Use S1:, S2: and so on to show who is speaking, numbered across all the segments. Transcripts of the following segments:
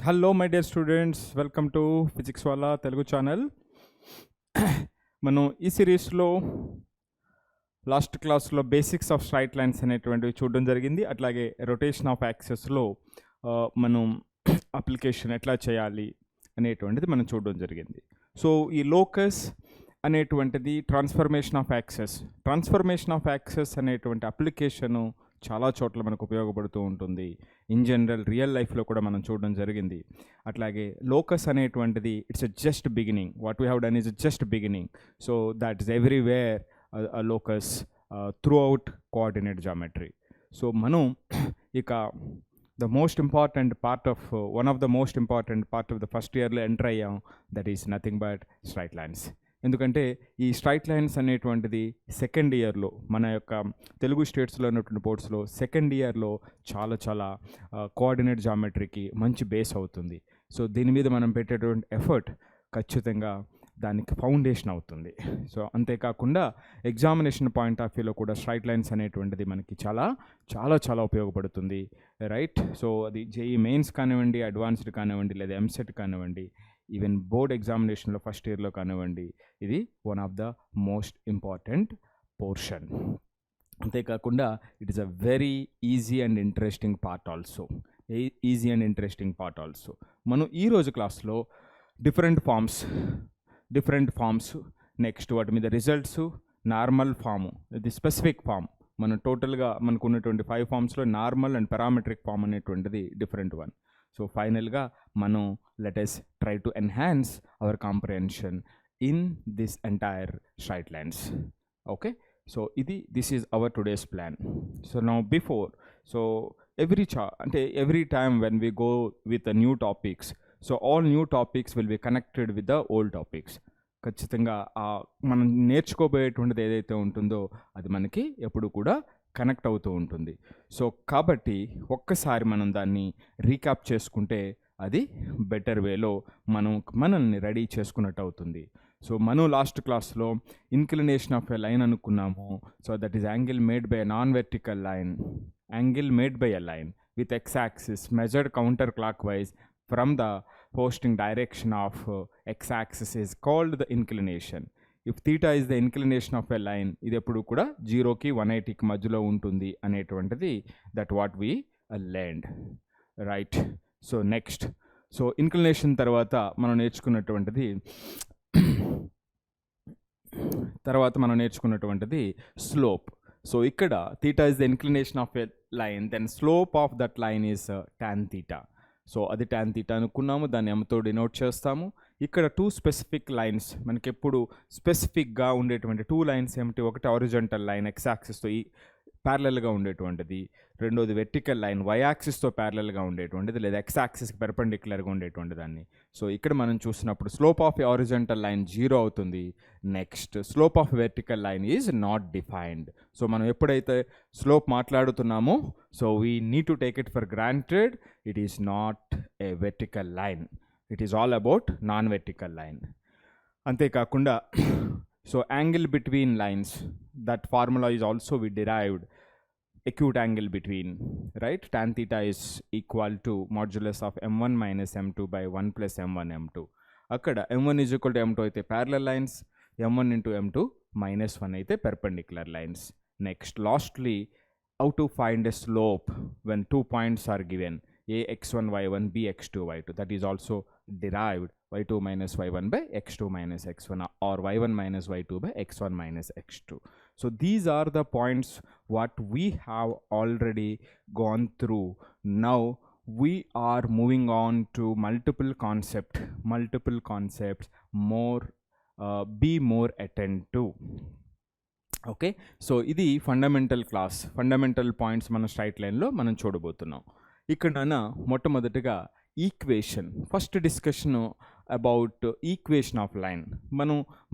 S1: Hello my dear students, welcome to Physics Wala Telugu channel. మనం ఈ సిరీస్లో last క్లాస్లో బేసిక్స్ ఆఫ్ స్ట్రైట్ లైన్స్ అనేటువంటివి చూడడం జరిగింది. అట్లాగే రొటేషన్ ఆఫ్ యాక్సెస్లో మనం అప్లికేషన్ ఎట్లా చేయాలి అనేటువంటిది మనం చూడడం జరిగింది. సో ఈ లోకస్ అనేటువంటిది ట్రాన్స్ఫర్మేషన్ ఆఫ్ యాక్సెస్ అనేటువంటి అప్లికేషను చాలా చోట్ల మనకు ఉపయోగపడుతూ ఉంటుంది. ఇన్ జనరల్ రియల్ లైఫ్లో కూడా మనం చూడడం జరిగింది. అట్లాగే లోకస్ అనేటువంటిది it's a just beginning. What we have done is just beginning. So that is everywhere locus through out coordinate geometry. So మనం ఇక one of the most important part of the first yearలో enter అయ్యాం. That is nothing but straight lines. ఎందుకంటే ఈ straight lines అనేటువంటిది second ఇయర్లో మన యొక్క తెలుగు స్టేట్స్లో ఉన్నటువంటి బోర్డ్స్లో సెకండ్ ఇయర్లో చాలా కోఆర్డినేట్ జామెట్రీకి మంచి బేస్ అవుతుంది. సో దీని మీద మనం పెట్టేటువంటి ఎఫర్ట్ ఖచ్చితంగా దానికి ఫౌండేషన్ అవుతుంది. సో అంతేకాకుండా ఎగ్జామినేషన్ పాయింట్ ఆఫ్ వ్యూలో కూడా స్ట్రైట్ లైన్స్ అనేటువంటిది మనకి చాలా ఉపయోగపడుతుంది, రైట్? సో అది JEE మెయిన్స్ కానివ్వండి, అడ్వాన్స్డ్ కానివ్వండి, లేదా MCET కానివ్వండి, ఈవెన్ బోర్డ్ ఎగ్జామినేషన్లో ఫస్ట్ ఇయర్లో కానివ్వండి, ఇది one of the most important portion. అంతేకాకుండా it is a very easy and interesting part also. మనం ఈరోజు క్లాస్లో డిఫరెంట్ ఫామ్స్ నెక్స్ట్ వాటి మీద రిజల్ట్స్, నార్మల్ ఫాము, ఇది స్పెసిఫిక్ ఫామ్. మనం టోటల్గా మనకు ఉన్నటువంటి 5 ఫామ్స్లో నార్మల్ అండ్ పారామెట్రిక్ ఫామ్ అనేటువంటిది డిఫరెంట్ వన్. సో ఫైనల్గా మనం let us try to enhance our comprehension in this entire straight lines. Okay, so this is our today's plan. So now every time when we go with the new topics, so all new topics will be connected with the old topics. ఖచ్చితంగా మనం నేర్చుకోబోయేటువంటిది ఏదైతే ఉంటుందో అది మనకి ఎప్పుడు కూడా connect అవుతూ ఉంటుంది. సో కాబట్టి ఒక్కసారి మనం దాన్ని రీక్యాప్ చేసుకుంటే అది బెటర్ వేలో మనల్ని రెడీ చేసుకున్నట్టు అవుతుంది. సో మనం లాస్ట్ క్లాస్లో ఇన్క్లినేషన్ ఆఫ్ ఎ లైన్ అనుకున్నాము. So that is angle made by a non vertical line, with x-axis measured counterclockwise from the posting direction of x-axis is called the inclination. If theta is the inclination of a line, ఇది ఎప్పుడు కూడా 0కి 180కి మధ్యలో ఉంటుంది అనేటువంటిది that what we learned, right? So next, so inclination తర్వాత మనం నేర్చుకున్నటువంటిది slope. So ఇక్కడ theta is the inclination of a line, then slope of that line is tan theta. So అది tan theta అనుకున్నాము, దాన్ని mతో డినోట్ చేస్తాము. ఇక్కడ 2 స్పెసిఫిక్ లైన్స్ మనకి ఎప్పుడు స్పెసిఫిక్గా ఉండేటువంటి 2 లైన్స్ ఏమిటి? ఒకటి హారిజాంటల్ లైన్ x-యాక్సిస్తో ప్యారలల్గా ఉండేటువంటిది, రెండోది వెర్టికల్ లైన్ y-యాక్సిస్తో ప్యారలల్గా ఉండేటువంటిది, లేదా x-యాక్సిస్కి పెర్పెండిక్యులర్గా ఉండేటువంటి దాన్ని. సో ఇక్కడ మనం చూసినప్పుడు స్లోప్ ఆఫ్ హారిజాంటల్ లైన్ 0 అవుతుంది. Next slope of vertical line is not defined. So మనం ఎప్పుడైతే స్లోప్ మాట్లాడుతున్నామో so we need to take it for granted. It is not a vertical line, it is all about non vertical line. అంతేకాకుండా so angle between lines, that formula is also we derived acute angle between, right? Tan theta is equal to modulus of m1 minus m2 by 1 plus m1 m2. అక్కడ m1 is equal to m2 అయితే parallel lines, m1 into m2 minus 1 అయితే perpendicular lines. Next, lastly, how to find a slope when 2 points are given, a x1 y1 b x2 y2. That is also derived y2 minus y1 by x2 minus x1, or y1 minus y2 by x1 minus x2. So these are the points what we have already gone through. Now we are moving on to multiple concepts, be more attentive. Okay, so ఇది fundamental points మన straight లైన్లో మనం చూడబోతున్నాం. ఇక్కడ మొట్టమొదటిగా equation, first discussion about equation of line.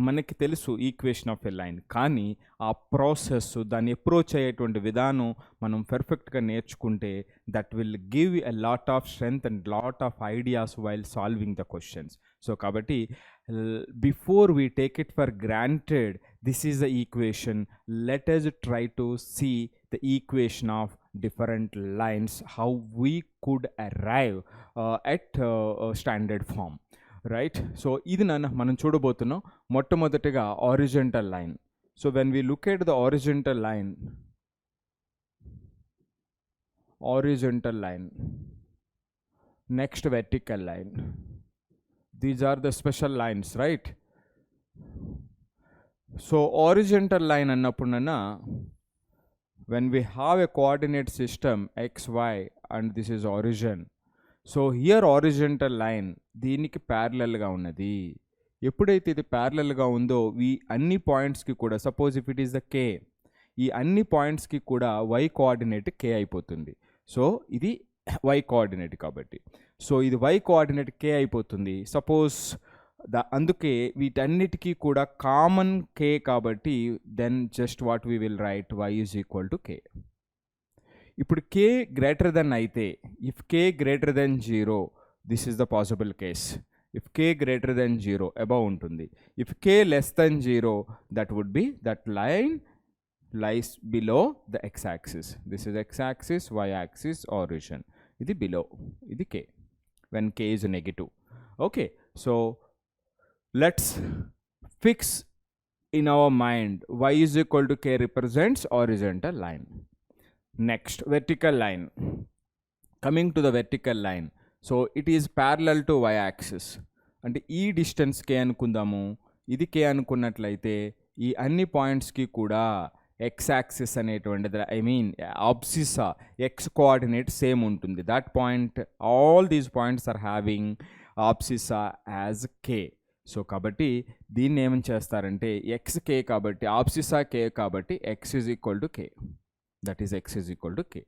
S1: మనకి తెలుసు equation of a line, కానీ ఆ ప్రాసెస్, దాన్ని అప్రోచ్ అయ్యేటువంటి విధానం మనం పర్ఫెక్ట్గా నేర్చుకుంటే that will give a lot of strength and lot of ideas while solving the questions. So కాబట్టి before we take it for granted this is the equation, let us try to see the equation of different lines, how we could arrive at standard form, right? So ఇది మనం చూడబోతున్నాం. మొట్టమొదటిగా horizontal line. So when we look at the horizontal line, next vertical line, these are the special lines, right? So horizontal line annappunana, when we have a coordinate system x, y, and this is origin, so here horizontal line దీనికి parallel గా ఉన్నది. ఎప్పుడైతే ఇది parallel గా ఉందో ఈ అన్ని పాయింట్స్కి కూడా, suppose if it is the k, ఈ అన్ని పాయింట్స్కి కూడా y కోఆర్డినేట్ k అయిపోతుంది. సో ఇది y కోఆర్డినేట్ కాబట్టి, సో ఇది y కోఆర్డినేట్ k అయిపోతుంది. సపోజ్ అందుకే వీటన్నిటికీ కూడా కామన్ k కాబట్టి then just what we will write y is equal to k. ఇప్పుడు k గ్రేటర్ దెన్ అయితే, if k greater than 0, this is the possible case. If k greater than 0 above ఉంటుంది. If k less than 0, that would be that line lies below the x-axis. This is x-axis, y-axis, origin. Idi below, idi k, when k is negative. Okay, so let's fix in our mind y is equal to k represents horizontal line. Next, vertical line. Coming to the vertical line, so it is parallel to y-axis. అంటే ఈ distance k అనుకుందాము, ఇది k అనుకున్నట్లయితే ఈ అన్ని పాయింట్స్కి కూడా x axis అనేటువంటిది, I mean abscissa, x coordinate same ఉంటుంది. That point, all these points are having abscissa as k. So కాబట్టి దీన్ని ఏమని చేస్తారంటే ఎక్స్ కే కాబట్టి, అబ్సిసా కే కాబట్టి x is equal to k, that is x is equal to k.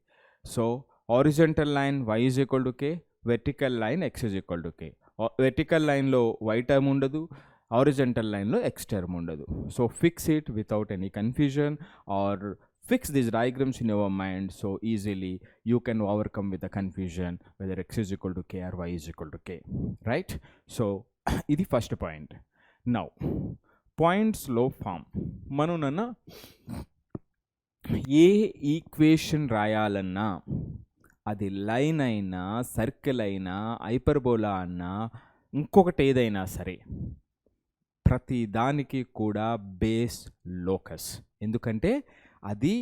S1: So horizontal line y is equal to k, vertical line x is equal to k. Vertical లైన్లో y term ఉండదు, horizontal line lo x term undadu. So fix it without any confusion, or fix these diagrams in your mind so easily you can overcome with the confusion whether x is equal to k or y is equal to k, right? So idi first point. Now points law form, manunana A equation రాయాలన్నా అది line అయినా, circle అయినా, hyperbola అన్నా, ఇంకొకటి ఏదైనా సరే, ప్రతి దానికి కూడా బేస్ లోకస్. ఎందుకంటే అది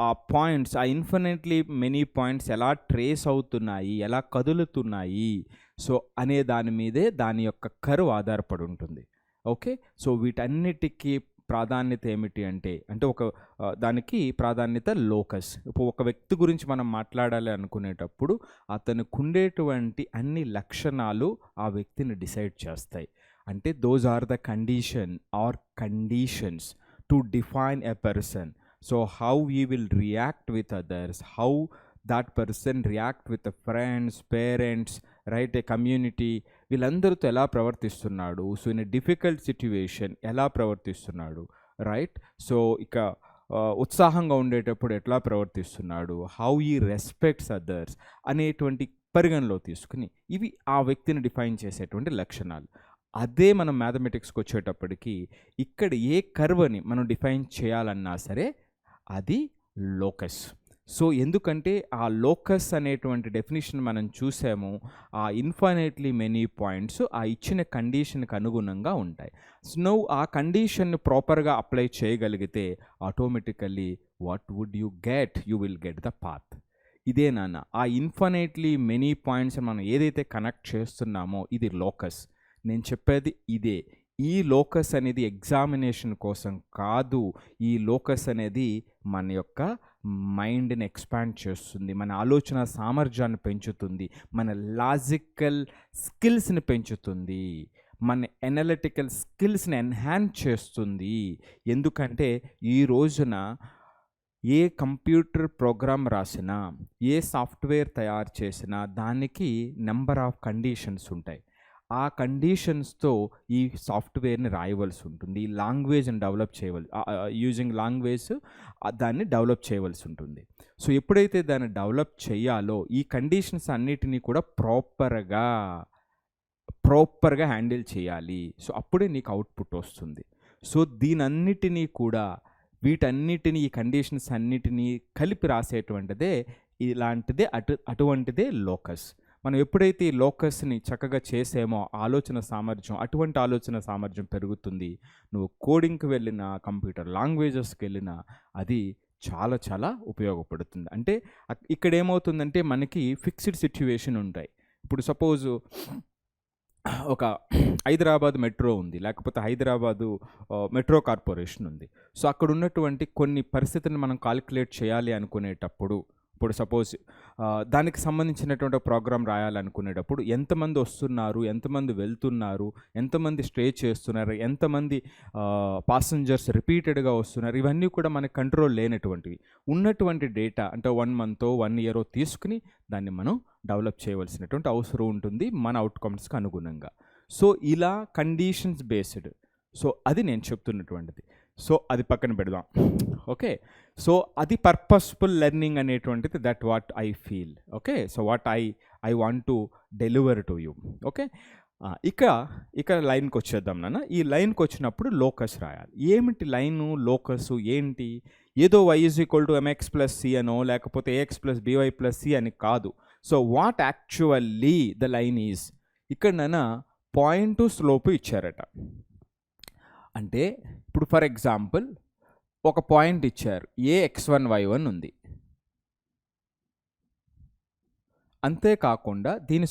S1: ఆ పాయింట్స్, ఆ ఇన్ఫినిట్లీ మెనీ పాయింట్స్ ఎలా ట్రేస్ అవుతున్నాయి, ఎలా కదులుతున్నాయి, సో అనే దాని మీదే దాని యొక్క కర్వ్ ఆధారపడి ఉంటుంది. ఓకే, సో వీటన్నిటికీ ప్రాధాన్యత ఏమిటి అంటే ఒక దానికి ప్రాధాన్యత లోకస్. ఇప్పుడు ఒక వ్యక్తి గురించి మనం మాట్లాడాలి అనుకునేటప్పుడు అతనికి ఉండేటువంటి అన్ని లక్షణాలు ఆ వ్యక్తిని డిసైడ్ చేస్తాయి. అంటే those are the condition or conditions to define a person. So how he will react with others, how that person react with the friends, parents, right, a community, వీళ్ళందరితో ఎలా ప్రవర్తిస్తున్నాడు, సో ఇన్ డిఫికల్ట్ సిచ్యువేషన్ ఎలా ప్రవర్తిస్తున్నాడు, right. So ఇక ఉత్సాహంగా ఉండేటప్పుడు ఎట్లా ప్రవర్తిస్తున్నాడు, how ఈ respects others అనేటువంటి పరిగణలో తీసుకుని ఇవి ఆ వ్యక్తిని డిఫైన్ చేసేటువంటి లక్షణాలు. అదే మనం మ్యాథమెటిక్స్కి వచ్చేటప్పటికి ఇక్కడ ఏ కర్వ్ని మనం డిఫైన్ చేయాలన్నా సరే అది లోకస్. సో ఎందుకంటే ఆ లోకస్ అనేటువంటి డెఫినేషన్ మనం చూసాము, ఆ ఇన్ఫైనైట్లీ మెనీ పాయింట్స్ ఆ ఇచ్చిన కండిషన్కి అనుగుణంగా ఉంటాయి. సో నువ్వు ఆ కండిషన్ని ప్రాపర్గా అప్లై చేయగలిగితే automatically what would you get, you will get the path. ఇదే నాన్న ఆ ఇన్ఫైనైట్లీ మెనీ పాయింట్స్ మనం ఏదైతే కనెక్ట్ చేస్తున్నామో ఇది లోకస్. నేను చెప్పేది ఇదే. ఈ లోకస్ అనేది ఎగ్జామినేషన్ కోసం కాదు, ఈ లోకస్ అనేది మన యొక్క మైండ్ని ఎక్స్పాండ్ చేస్తుంది, మన ఆలోచన సామర్థ్యాన్ని పెంచుతుంది, మన లాజికల్ స్కిల్స్ని పెంచుతుంది, మన ఎనలిటికల్ స్కిల్స్ని ఎన్హాన్స్ చేస్తుంది. ఎందుకంటే ఈ రోజున ఏ కంప్యూటర్ ప్రోగ్రామ్ రాసినా, ఏ సాఫ్ట్వేర్ తయారు చేసినా దానికి నెంబర్ ఆఫ్ కండిషన్స్ ఉంటాయి. ఆ కండిషన్స్తో ఈ సాఫ్ట్వేర్ని రాయవలసి ఉంటుంది, ఈ లాంగ్వేజ్ని డెవలప్ యూజింగ్ లాంగ్వేజ్ దాన్ని డెవలప్ చేయవలసి ఉంటుంది. సో ఎప్పుడైతే దాన్ని డెవలప్ చేయాలో ఈ కండిషన్స్ అన్నిటినీ కూడా ప్రాపర్గా హ్యాండిల్ చేయాలి. సో అప్పుడే నీకు అవుట్పుట్ వస్తుంది. సో దీనన్నిటినీ కూడా వీటన్నిటిని ఈ కండిషన్స్ అన్నిటినీ కలిపి రాసేటువంటిదే అటువంటిదే లోకస్. మనం ఎప్పుడైతే ఈ లోకస్ని చక్కగా చేసేమో అటువంటి ఆలోచన సామర్థ్యం పెరుగుతుంది. నువ్వు కోడింగ్కి వెళ్ళినా, కంప్యూటర్ లాంగ్వేజెస్కి వెళ్ళినా అది చాలా చాలా ఉపయోగపడుతుంది. అంటే ఇక్కడ ఏమవుతుందంటే మనకి ఫిక్స్డ్ సిచ్యువేషన్ ఉంటాయి. ఇప్పుడు సపోజు ఒక హైదరాబాద్ మెట్రో ఉంది, లేకపోతే హైదరాబాదు మెట్రో కార్పొరేషన్ ఉంది. సో అక్కడ ఉన్నటువంటి కొన్ని పరిస్థితులను మనం కాలిక్యులేట్ చేయాలి అనుకునేటప్పుడు, ఇప్పుడు సపోజ్ దానికి సంబంధించినటువంటి ప్రోగ్రామ్ రాయాలనుకునేటప్పుడు ఎంతమంది వస్తున్నారు, ఎంతమంది వెళ్తున్నారు, ఎంతమంది స్టే చేస్తున్నారు, ఎంతమంది పాసెంజర్స్ రిపీటెడ్గా వస్తున్నారు, ఇవన్నీ కూడా మనకి కంట్రోల్ లేనటువంటివి. ఉన్నటువంటి డేటా అంటే 1 month 1 year తీసుకుని దాన్ని మనం డెవలప్ చేయవలసినటువంటి అవసరం ఉంటుంది మన అవుట్కమ్స్కి అనుగుణంగా. సో ఇలా కండిషన్స్ బేస్డ్, సో అది నేను చెప్తున్నటువంటిది. సో అది పక్కన పెడదాం. ఓకే, సో అది పర్పస్ఫుల్ లెర్నింగ్ అనేటువంటిది that what I feel. Okay, so what I want to deliver to you. Okay, ఇక లైన్కి వచ్చేద్దాం నాన్న. ఈ లైన్కి వచ్చినప్పుడు లోకస్ రాయాలి. ఏమిటి లైను, లోకస్ ఏంటి? ఏదో y = mx + c అనో లేకపోతే ax + by + c అని కాదు. So what actually the line is. ఇక్కడ నాన్న పాయింట్ స్లోపు ఇచ్చారట. అంటే ఇప్పుడు ఫర్ ఎగ్జాంపుల్ ఒక పాయింట్ ఇచ్చారు, ax1 y1 ఉంది. అంతేకాకుండా దీని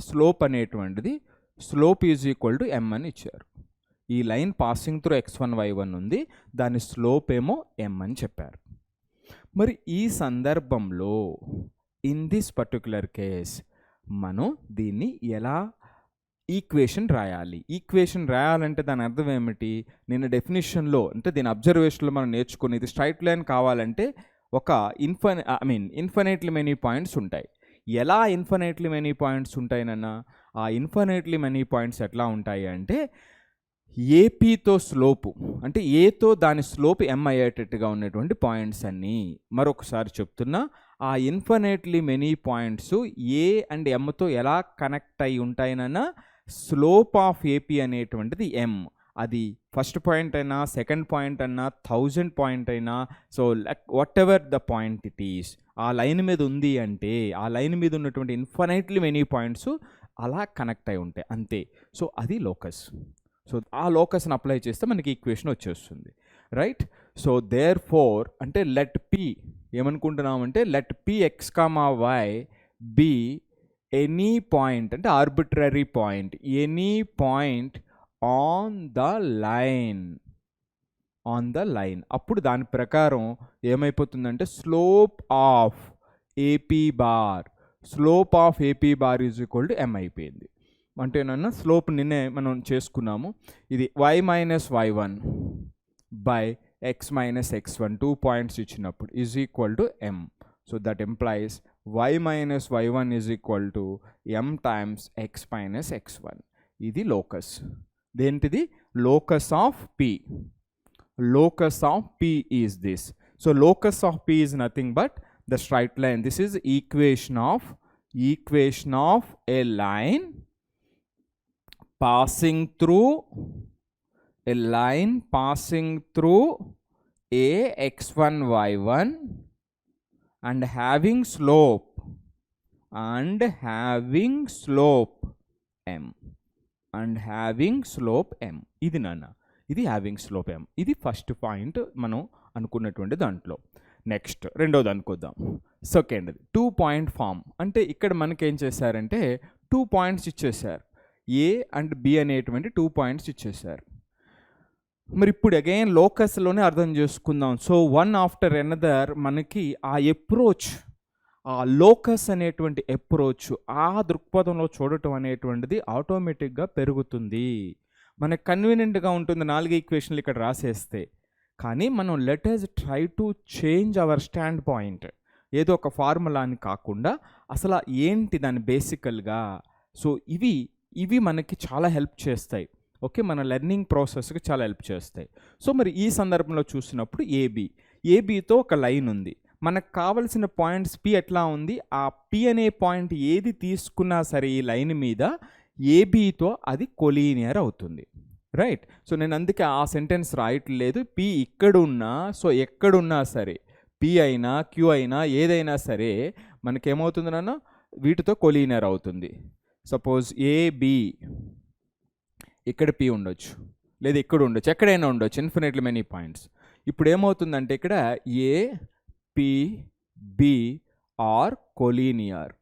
S1: స్లోప్ అనేటువంటిది స్లోప్ = m అని ఇచ్చారు. ఈ line passing through x1 y1 ఉంది, దాని స్లోప్ ఏమో m అని చెప్పారు. మరి ఈ సందర్భంలో ఇన్ దిస్ పర్టిక్యులర్ కేస్ మనం దీన్ని ఎలా ఈక్వేషన్ రాయాలంటే దాని అర్థం ఏమిటి? నేను డెఫినిషన్లో అంటే దీని అబ్జర్వేషన్లో మనం నేర్చుకునేది స్ట్రైట్ లైన్ కావాలంటే ఒక ఇన్ఫినైట్లీ మెనీ పాయింట్స్ ఉంటాయి. ఎలా ఇన్ఫినైట్లీ మెనీ పాయింట్స్ ఉంటాయినన్నా, ఆ ఇన్ఫినైట్లీ మెనీ పాయింట్స్ ఎట్లా ఉంటాయి అంటే ఏపీతో స్లోపు అంటే ఏతో దాని స్లోప్ m అయ్యేటట్టుగా ఉన్నటువంటి పాయింట్స్ అన్నీ. మరొకసారి చెప్తున్నా, ఆ infinitely many points A and mతో ఎలా కనెక్ట్ అయి ఉంటాయినన్నా స్లోప్ ఆఫ్ ఏపీ అనేటువంటిది m. అది ఫస్ట్ పాయింట్ అయినా, సెకండ్ పాయింట్ అయినా, 1000 పాయింట్ అయినా, so whatever the point it is, ఆ లైన్ మీద ఉంది అంటే ఆ లైన్ మీద ఉన్నటువంటి ఇన్ఫినైట్లీ మెనీ పాయింట్స్ అలా కనెక్ట్ అయి ఉంటాయి అంతే. సో అది లోకస్. సో ఆ లోకస్ని అప్లై చేస్తే మనకి ఈక్వేషన్ వచ్చేస్తుంది, రైట్? సో దేర్ ఫోర్ అంటే లెట్ పి ఏమనుకుంటున్నామంటే let P x, y be any point అంటే arbitrary point, any point on the line. అప్పుడు దాని ప్రకారం ఏమైపోతుందంటే slope of AP bar m అయిపోయింది. అంటేనన్నా స్లోప్ నిన్నే మనం చేసుకున్నాము. ఇది y - y1 by x - x1 2 points ఇచ్చినప్పుడు m. So that implies y - y1 m times x - x1. ఇది లోకస్. దేంటిది? Locus of p. Locus of P is this. So locus of P is nothing but the straight line. This is equation of a line passing through a x1 y1 and having slope m. ఇది నాన్న, ఇది having slope m. ఇది first point మనం అనుకున్నటువంటి దాంట్లో. Next రెండోది అనుకుందాం. సెకండ్ది 2 point ఫామ్. అంటే ఇక్కడ మనకేం చేశారంటే 2 points ఇచ్చేశారు. ఏ అండ్ బి అనేటువంటి 2 points ఇచ్చేశారు. మరి ఇప్పుడు అగైన్ లోకస్లోనే అర్థం చేసుకుందాం. సో వన్ ఆఫ్టర్ ఎనదర్ మనకి ఆ అప్రోచ్, ఆ లోకస్ అనేటువంటి అప్రోచ్, ఆ దృక్పథంలో చూడటం అనేటువంటిది ఆటోమేటిక్గా పెరుగుతుంది. మనకు కన్వీనియంట్గా ఉంటుంది 4 ఈక్వేషన్లు ఇక్కడ రాసేస్తే. కానీ మనం let us try to change our stand point. ఏదో ఒక ఫార్ములా అని కాకుండా అసలు ఏంటి దాని బేసికల్గా. సో ఇవి ఇవి మనకి చాలా హెల్ప్ చేస్తాయి. ఓకే, మన లెర్నింగ్ ప్రాసెస్కి చాలా హెల్ప్ చేస్తాయి. సో మరి ఈ సందర్భంలో చూసినప్పుడు ఏబీతో ఒక లైన్ ఉంది, మనకు కావలసిన పాయింట్స్ పి ఎట్లా ఉంది, ఆ పి అనే పాయింట్ ఏది తీసుకున్నా సరే ఈ లైన్ మీద ఏబీతో అది కొలీనియర్ అవుతుంది, రైట్. సో నేను అందుకే ఆ సెంటెన్స్ రాయట్లేదు. పి ఇక్కడున్నా, సో ఎక్కడున్నా సరే పి అయినా క్యూ అయినా ఏదైనా సరే మనకేమవుతుంది నాన్న, వీటితో కొలీనియర్ అవుతుంది. సపోజ్ ఏబి, ఇక్కడ పి ఉండొచ్చు, లేదా ఇక్కడ ఉండొచ్చు, ఎక్కడైనా ఉండొచ్చు, ఇన్ఫినిట్లీ మెనీ పాయింట్స్. ఇప్పుడు ఏమవుతుందంటే ఇక్కడ A P B are collinear.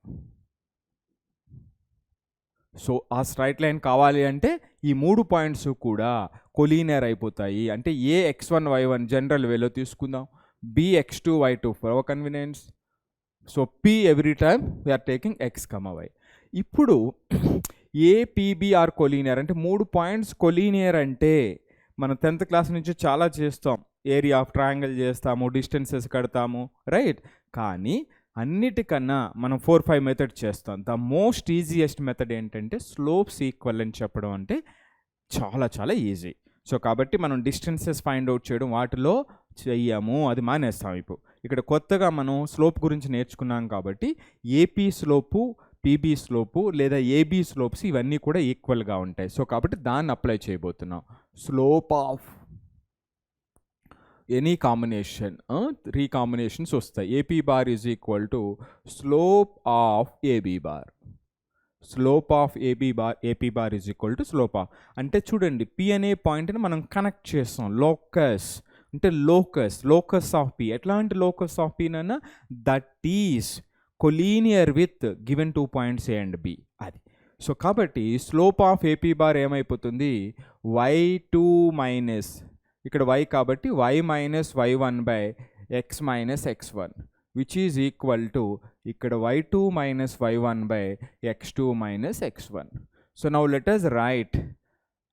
S1: So ఆ స్ట్రైట్ లైన్ కావాలి అంటే ఈ 3 పాయింట్స్ కూడా కొలీనియర్ అయిపోతాయి. అంటే ఏ x1 y1 జనరల్ వేలో తీసుకుందాం, b x2 y2 for our convenience. So p every time we're taking x, y. ఇప్పుడు ఏ పీబీ ఆర్ కొలీనియర్ అంటే 3 పాయింట్స్ కొలీనియర్ అంటే మనం 10th క్లాస్ నుంచి చాలా చేస్తాం, ఏరియా ఆఫ్ ట్రయాంగిల్ చేస్తాము, డిస్టెన్సెస్ కడతాము, రైట్. కానీ అన్నిటికన్నా మనం 4-5 మెథడ్ చేస్తాం. ద మోస్ట్ ఈజియెస్ట్ మెథడ్ ఏంటంటే స్లోప్స్ ఈక్వల్ అని చెప్పడం. అంటే చాలా చాలా ఈజీ. సో కాబట్టి మనం డిస్టెన్సెస్ ఫైండ్ అవుట్ చేయడం వాటిలో చెయ్యము, అది మానేస్తాం. ఇప్పుడు ఇక్కడ కొత్తగా మనం స్లోప్ గురించి నేర్చుకున్నాం కాబట్టి ఏపీ స్లోపు, పీబీ స్లోపు లేదా ఏబీ స్లోప్స్ ఇవన్నీ కూడా ఈక్వల్గా ఉంటాయి. సో కాబట్టి దాన్ని అప్లై చేయబోతున్నాం. Slope of any combination, 3 combinations వస్తాయి. AP bar is equal to slope of AB bar. Slope of AP bar is equal to slope of, అంటే చూడండి పి అనే పాయింట్ని మనం కనెక్ట్ చేస్తాం. లోకస్ అంటే లోకస్ ఆఫ్ పి. ఎట్లాంటి లోకస్ ఆఫ్ పి నన్నా, that is collinear with given 2 points A and B, అది. సో కాబట్టి స్లోప్ ఆఫ్ ఏపీ బార్ ఏమైపోతుంది, y2 మైనస్, ఇక్కడ y కాబట్టి y minus y1 by x minus x1 which is equal to ఇక్కడ y2 minus y1 by x2 minus x1. So now let us write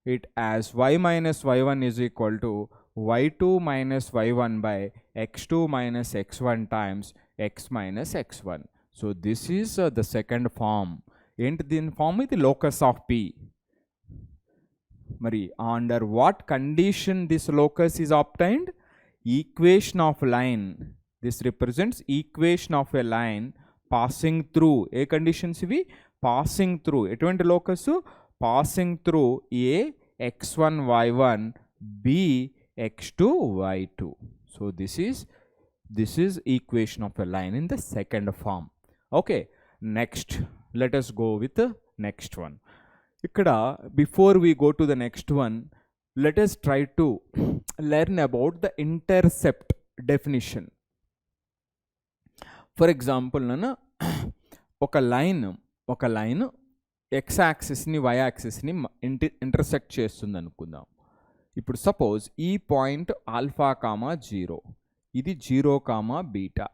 S1: it as y minus y1 is equal to y2 minus y1 by x2 minus x1 times x minus x1. So this is the second form. ఏంటి దీని form? ఇది locus of P. మరి under what condition this locus is obtained? Equation of line. This represents equation of a line passing through. ఏ conditions ఇవి? Passing through. ఎటువంటి లోకస్? Passing through A x1 y1 b x2 y2. So this is equation of a line in the second form. Okay, next let us go with the next one. Ikkada before we go to the next one, let us try to learn about the intercept definition. For example nana oka line x axis ni y axis ni intersect చేస్తుంది అనుకుందాం. ఇప్పుడు suppose ఈ point alpha comma 0, ఇది 0 comma beta.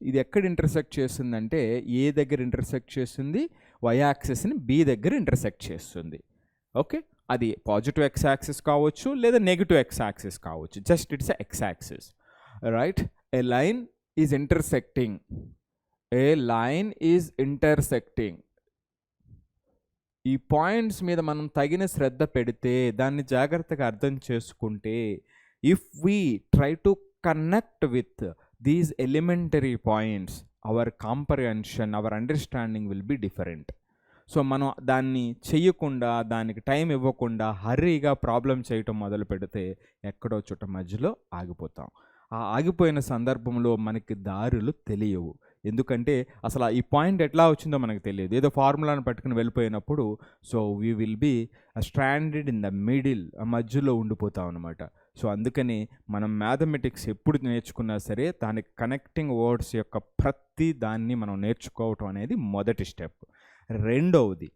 S1: ఇది ఎక్కడ intersect చేస్తుందంటే ఏ దగ్గర intersect చేస్తుంది? వై యాక్సిస్ని బి దగ్గర ఇంటర్సెక్ట్ చేస్తుంది. ఓకే, అది పాజిటివ్ ఎక్స్ యాక్సిస్ కావచ్చు లేదా నెగిటివ్ ఎక్స్ యాక్సిస్ కావచ్చు. Just it's x axis, right. A line is intersecting. ఈ పాయింట్స్ మీద మనం తగిన శ్రద్ధ పెడితే, దాన్ని జాగ్రత్తగా అర్థం చేసుకుంటే, if we try to connect with these elementary points, our comprehension, our understanding will be different. So మనం దాన్ని చెయ్యకుండా, దానికి టైం ఇవ్వకుండా హర్రీగా ప్రాబ్లం చేయటం మొదలు పెడితే ఎక్కడో చోట మధ్యలో ఆగిపోతాం. ఆ ఆగిపోయిన సందర్భంలో మనకి దారులు తెలియవు. ఎందుకంటే అసలు ఈ పాయింట్ ఎట్లా వచ్చిందో మనకు తెలియదు. ఏదో ఫార్ములాను పట్టుకుని వెళ్ళిపోయినప్పుడు so we will be stranded in the middle, మధ్యలో ఉండిపోతాం అనమాట. సో అందుకని మనం మ్యాథమెటిక్స్ ఎప్పుడు నేర్చుకున్నా సరే దానికి కనెక్టింగ్ వర్డ్స్ యొక్క ప్రతి దాన్ని మనం నేర్చుకోవటం అనేది మొదటి స్టెప్. రెండవది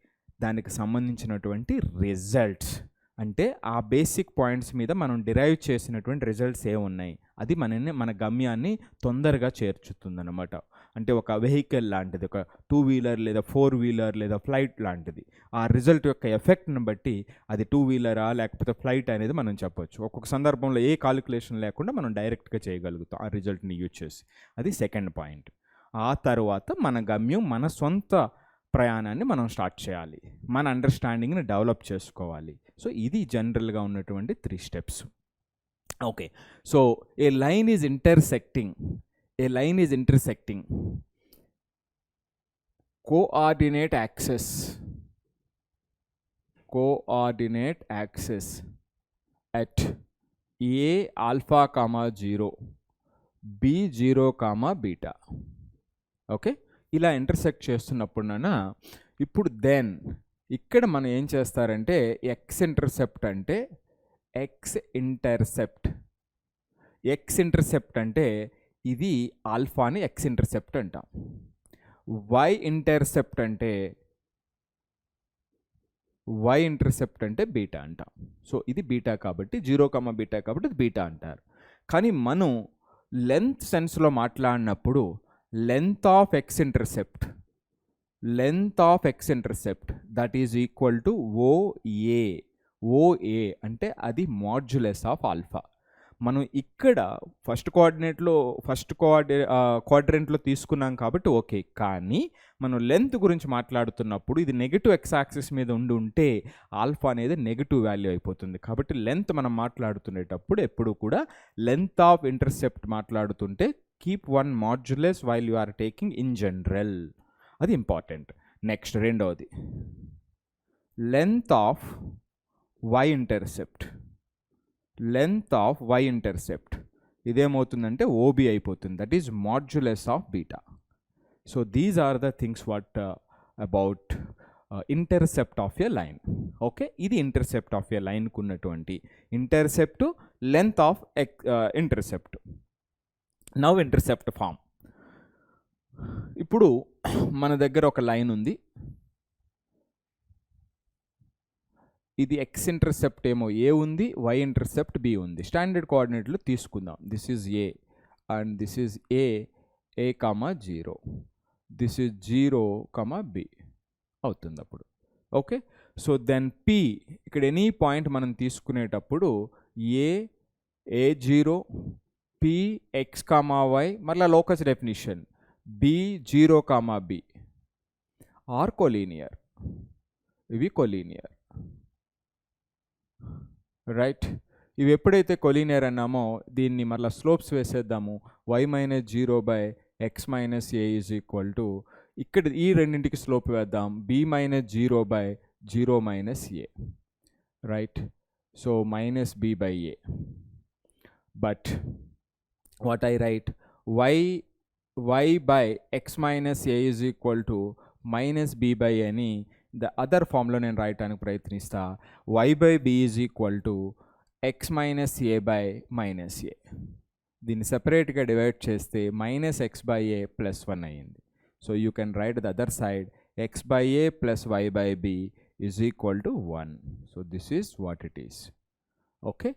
S1: దానికి సంబంధించినటువంటి రిజల్ట్స్, అంటే ఆ బేసిక్ పాయింట్స్ మీద మనం డిరైవ్ చేసినటువంటి రిజల్ట్స్ ఏమున్నాయి, అది మన గమ్యాన్ని తొందరగా చేర్చుతుందన్నమాట. అంటే ఒక వెహికల్ లాంటిది, ఒక 2 వీలర్ లేదా 4 వీలర్ లేదా ఫ్లైట్ లాంటిది. ఆ రిజల్ట్ యొక్క ఎఫెక్ట్ని బట్టి అది 2 వీలరా లేకపోతే ఫ్లైట్ అనేది మనం చెప్పొచ్చు. ఒక్కొక్క సందర్భంలో ఏ కాలిక్యులేషన్ లేకుండా మనం డైరెక్ట్గా చేయగలుగుతాం ఆ రిజల్ట్ని యూజ్ చేసి. అది సెకండ్ పాయింట్. ఆ తర్వాత మన గమ్యం, మన సొంత ప్రయాణాన్ని మనం స్టార్ట్ చేయాలి. మన అండర్స్టాండింగ్ని డెవలప్ చేసుకోవాలి. సో ఇది జనరల్గా ఉన్నటువంటి 3 steps. Okay, so A line is intersecting coordinate access at A alpha comma 0 B 0 comma beta. Okay, ఇలా ఇంటర్సెక్ట్ చేస్తున్నప్పుడునా ఇప్పుడు దెన్ ఇక్కడ మనం ఏం చేస్తారంటే ఎక్స్ ఇంటర్సెప్ట్ అంటే ఇది ఆల్ఫాని ఎక్స్ ఇంటర్సెప్ట్ అంటాం. వై ఇంటర్సెప్ట్ అంటే బీటా అంటాం. సో ఇది బీటా కాబట్టి 0, బీటా కాబట్టి ఇది బీటా అంటారు. కానీ మనం లెంత్ సెన్స్లో మాట్లాడినప్పుడు length of x intercept that is equal to OA అంటే అది మాడ్యులస్ ఆఫ్ ఆల్ఫా. మనం ఇక్కడ ఫస్ట్ క్వాడ్రెంట్లో తీసుకున్నాం కాబట్టి ఓకే. కానీ మనం లెంత్ గురించి మాట్లాడుతున్నప్పుడు ఇది నెగిటివ్ ఎక్స్ యాక్సిస్ మీద ఉంటే ఆల్ఫా అనేది నెగిటివ్ వాల్యూ అయిపోతుంది. కాబట్టి లెంత్ మనం మాట్లాడుతునేటప్పుడు ఎప్పుడు కూడా లెంత్ ఆఫ్ ఇంటర్సెప్ట్ మాట్లాడుతుంటే keep one modulus while you are taking in general. అది ఇంపార్టెంట్. నెక్స్ట్ రెండవది లెంత్ ఆఫ్ వై ఇంటర్సెప్ట్ ఇదేమవుతుందంటే ఓబీ అయిపోతుంది. That is modulus of beta. So these are the things what about intercept of a line. Okay, ఇది intercept of a లైన్కు ఉన్నటువంటి intercept, length of intercept. Now intercept form. ఇప్పుడు మన దగ్గర ఒక line ఉంది. ఇది ఎక్స్ ఇంటర్సెప్ట్ ఏమో ఏ ఉంది, వై ఇంటర్సెప్ట్ బి ఉంది. స్టాండర్డ్ కోఆర్డినేట్లు తీసుకుందాం. This is a and this is a 0, this is 0, b అవుతుంది అప్పుడు. ఓకే, సో దెన్ పి ఇక్కడ ఎనీ పాయింట్ మనం తీసుకునేటప్పుడు A0 పి ఎక్స్ వై మళ్ళీ locus definition B0, B are collinear. ఇవి కోలీనియర్, రైట్. ఇవి ఎప్పుడైతే కొలీనియర్ అన్నామో దీన్ని మళ్ళీ స్లోప్స్ వేసేద్దాము. y - 0/x - a is equal to ఇక్కడ ఈ రెండింటికి స్లోప్ వేద్దాం b - 0/0 - a, right. So -b/a. But what I right y/x - a is equal to -b/a అని ద అదర్ ఫామ్లో నేను రాయటానికి ప్రయత్నిస్తా. y/b is equal to x - a/-a. దీన్ని సెపరేట్గా డివైడ్ చేస్తే -x/a + 1 అయ్యింది. So you can write the other side x/a + y/b is equal to 1. So this is what it is. Okay,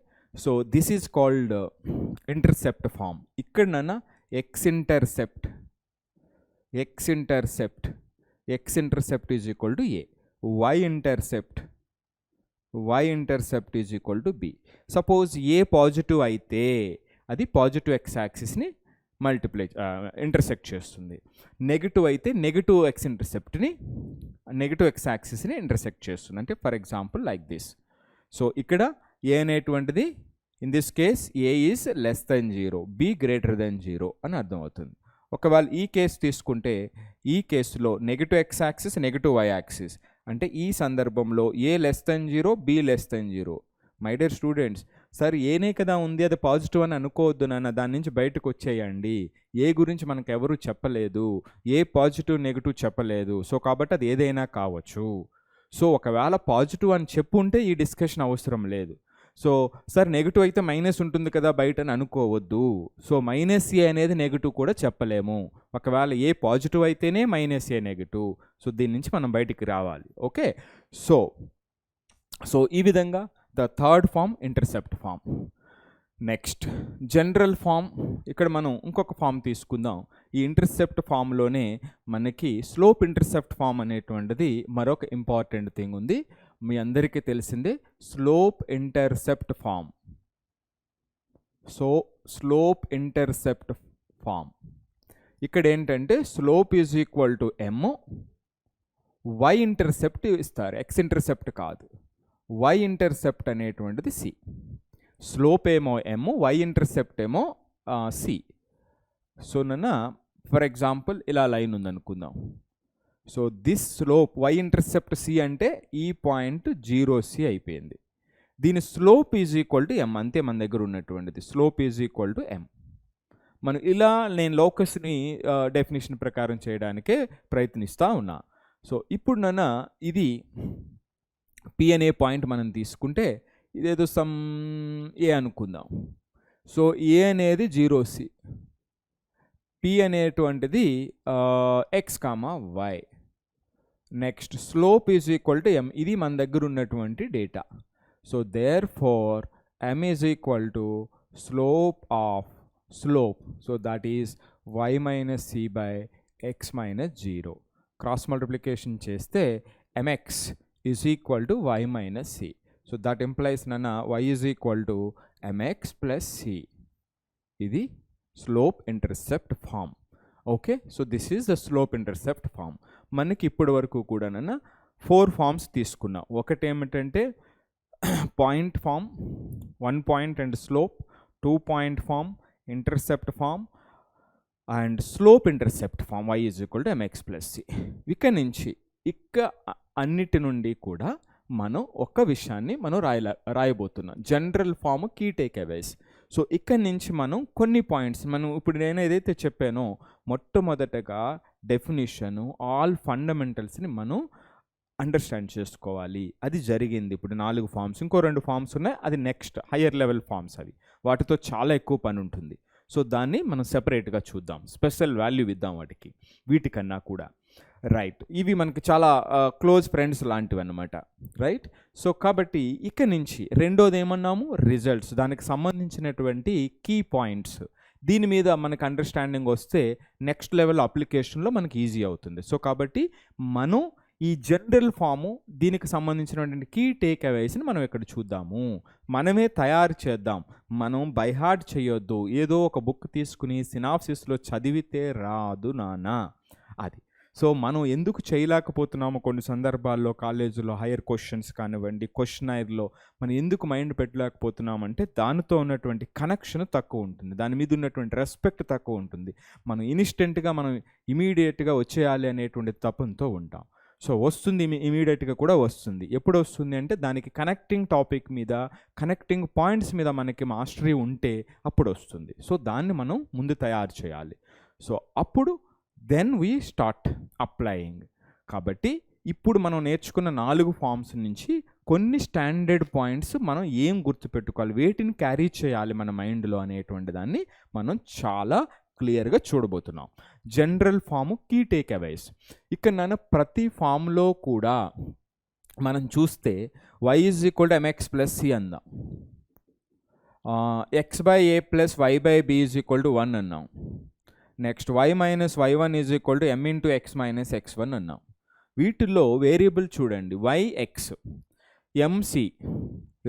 S1: so this is called intercept form. ఇక్కడ x intercept is equal to A. Y intercept is equal to B. Suppose A positive అయితే అది positive X యాక్సిస్ని intersect చేస్తుంది. Negative అయితే negative X యాక్సిస్ని intersect చేస్తుంది. అంటే for example like this. So ఇక్కడ ఏ అనేటువంటిది in this case A is <0, B <0 అని అర్థమవుతుంది. ఒకవేళ ఈ కేసు తీసుకుంటే ఈ కేసులో negative x axis, negative y axis, అంటే ఈ సందర్భంలో A <0, B <0. My dear students, sir ఏనే కదా ఉంది, అది పాజిటివ్ అని అనుకోవద్దు నాన్న, దాని నుంచి బయటకు వచ్చేయండి. ఏ గురించి మనకు ఎవరు చెప్పలేదు, ఏ పాజిటివ్ నెగిటివ్ చెప్పలేదు. సో కాబట్టి అది ఏదైనా కావచ్చు. సో ఒకవేళ పాజిటివ్ అని చెప్పుంటే ఈ డిస్కషన్ అవసరం లేదు. సో సార్ నెగిటివ్ అయితే మైనస్ ఉంటుంది కదా బయట అని అనుకోవద్దు. సో -a అనేది నెగిటివ్ కూడా చెప్పలేము. ఒకవేళ ఏ పాజిటివ్ అయితేనే -a నెగిటివ్. సో దీని నుంచి మనం బయటికి రావాలి. ఓకే, సో ఈ విధంగా the third form intercept form. Next general form. ఇక్కడ మనం ఇంకొక ఫామ్ తీసుకుందాం. ఈ ఇంటర్సెప్ట్ ఫామ్లోనే మనకి స్లోప్ ఇంటర్సెప్ట్ ఫామ్ అనేటువంటిది మరొక ఇంపార్టెంట్ థింగ్ ఉంది. మీ అందరికీ తెలిసిందే slope intercept form. So slope intercept form ఇక్కడ ఏంటంటే slope is equal to m, y intercept ఇస్తారు, ఎక్స్ ఇంటర్సెప్ట్ కాదు. వై ఇంటర్సెప్ట్ అనేటువంటిది సి. స్లోప్ ఏమో ఎమ్, వై ఇంటర్సెప్ట్ ఏమో సి. సో ఫర్ ఎగ్జాంపుల్ ఇలా లైన్ ఉందనుకుందాం. So this slope y intercept c అంటే ఈ పాయింట్ 0C అయిపోయింది. దీని slope is equal to m, అంతే మన దగ్గర ఉన్నటువంటిది. Slope is equal to m. మనం ఇలా నేను లోకస్ని డెఫినేషన్ ప్రకారం చేయడానికే ప్రయత్నిస్తూ ఉన్నా. సో ఇప్పుడు ఇది పి అనే పాయింట్ మనం తీసుకుంటే ఇదేదో సమ్ ఏ అనుకుందాం. సో ఏ అనేది 0C, పి అనేటువంటిది x comma y. Next slope is equal to m, ఇది మన దగ్గర ఉన్నటువంటి data. So therefore m is equal to slope of slope, so that is y minus C by x minus 0. Cross multiplication చేస్తే mx is equal to y minus C. So that implies y is equal to mx plus C. ఇది slope intercept form. Okay, so this is the slope intercept form. మనకి ఇప్పటి వరకు కూడా 4 forms తీసుకున్నాం. ఒకటి ఏమిటంటే point form, 1 point and slope, 2 point form, intercept form and slope intercept form y is equal to mx plus C. ఇక్కడ నుంచి అన్నిటి నుండి కూడా మనం ఒక్క విషయాన్ని మనం రాయబోతున్నాం, general form key takeaways. So ఇక్కడి నుంచి మనం కొన్ని పాయింట్స్, మనం ఇప్పుడు నేను ఏదైతే చెప్పానో మొట్టమొదటగా డెఫినిషను, ఆల్ ఫండమెంటల్స్ని మనం అండర్స్టాండ్ చేసుకోవాలి. అది జరిగింది. ఇప్పుడు 4 ఫామ్స్, ఇంకో 2 ఫామ్స్ ఉన్నాయి, అది నెక్స్ట్ హయ్యర్ లెవెల్ ఫామ్స్. అవి వాటితో చాలా ఎక్కువ పని ఉంటుంది. సో దాన్ని మనం సెపరేట్గా చూద్దాం, స్పెషల్ వాల్యూ ఇద్దాం వాటికి, వీటికన్నా కూడా. రైట్, ఇవి మనకి చాలా క్లోజ్ ఫ్రెండ్స్ లాంటివి అన్నమాట. రైట్, సో కాబట్టి ఇక నుంచి రెండోది ఏమన్నాము, రిజల్ట్స్, దానికి సంబంధించినటువంటి కీ పాయింట్స్. దీని మీద మనకు అండర్స్టాండింగ్ వస్తే నెక్స్ట్ లెవెల్ అప్లికేషన్లో మనకి ఈజీ అవుతుంది. సో కాబట్టి మనం ఈ జనరల్ ఫాము, దీనికి సంబంధించినటువంటి కీ టేక్ అవేస్ని మనం ఇక్కడ చూద్దాము, మనమే తయారు చేద్దాం. మనం బైహార్ట్ చేయొద్దు, ఏదో ఒక బుక్ తీసుకుని సినాప్సిస్లో చదివితే రాదు నాన్న అది. సో మనం ఎందుకు చేయలేకపోతున్నామో కొన్ని సందర్భాల్లో కాలేజీలో హైయర్ క్వశ్చన్స్ కానివ్వండి, క్వశ్చనైర్లో మనం ఎందుకు మైండ్ పెట్టలేకపోతున్నామంటే దానితో ఉన్నటువంటి కనెక్షన్ తక్కువ ఉంటుంది, దాని మీద ఉన్నటువంటి రెస్పెక్ట్ తక్కువ ఉంటుంది. మనం ఇన్స్టెంట్గా మనం ఇమీడియట్గా వచ్చేయాలి అనేటువంటి తపంతో ఉంటాం. సో వస్తుంది, ఇమీడియట్గా కూడా వస్తుంది. ఎప్పుడు వస్తుంది అంటే దానికి కనెక్టింగ్ టాపిక్ మీద, కనెక్టింగ్ పాయింట్స్ మీద మనకి మాస్టరీ ఉంటే అప్పుడు వస్తుంది. సో దాన్ని మనం ముందు తయారు చేయాలి. సో అప్పుడు దెన్ వీ స్టార్ట్ అప్లయింగ్. కాబట్టి ఇప్పుడు మనం నేర్చుకున్న 4 ఫామ్స్ నుంచి కొన్ని స్టాండర్డ్ పాయింట్స్ మనం ఏం గుర్తుపెట్టుకోవాలి, వేటిని క్యారీ చేయాలి మన మైండ్లో అనేటువంటి దాన్ని మనం చాలా క్లియర్గా చూడబోతున్నాం. General form key takeaways. ఇక్కడ ప్రతి ఫామ్లో కూడా మనం చూస్తే y is equal to mx plus C అందాం, x by a plus y by b is equal to 1 అన్నాం. Next y minus y1 is equal to m into x minus x1 అన్నాం. వీటిల్లో వేరియబుల్ చూడండి, yx, mc,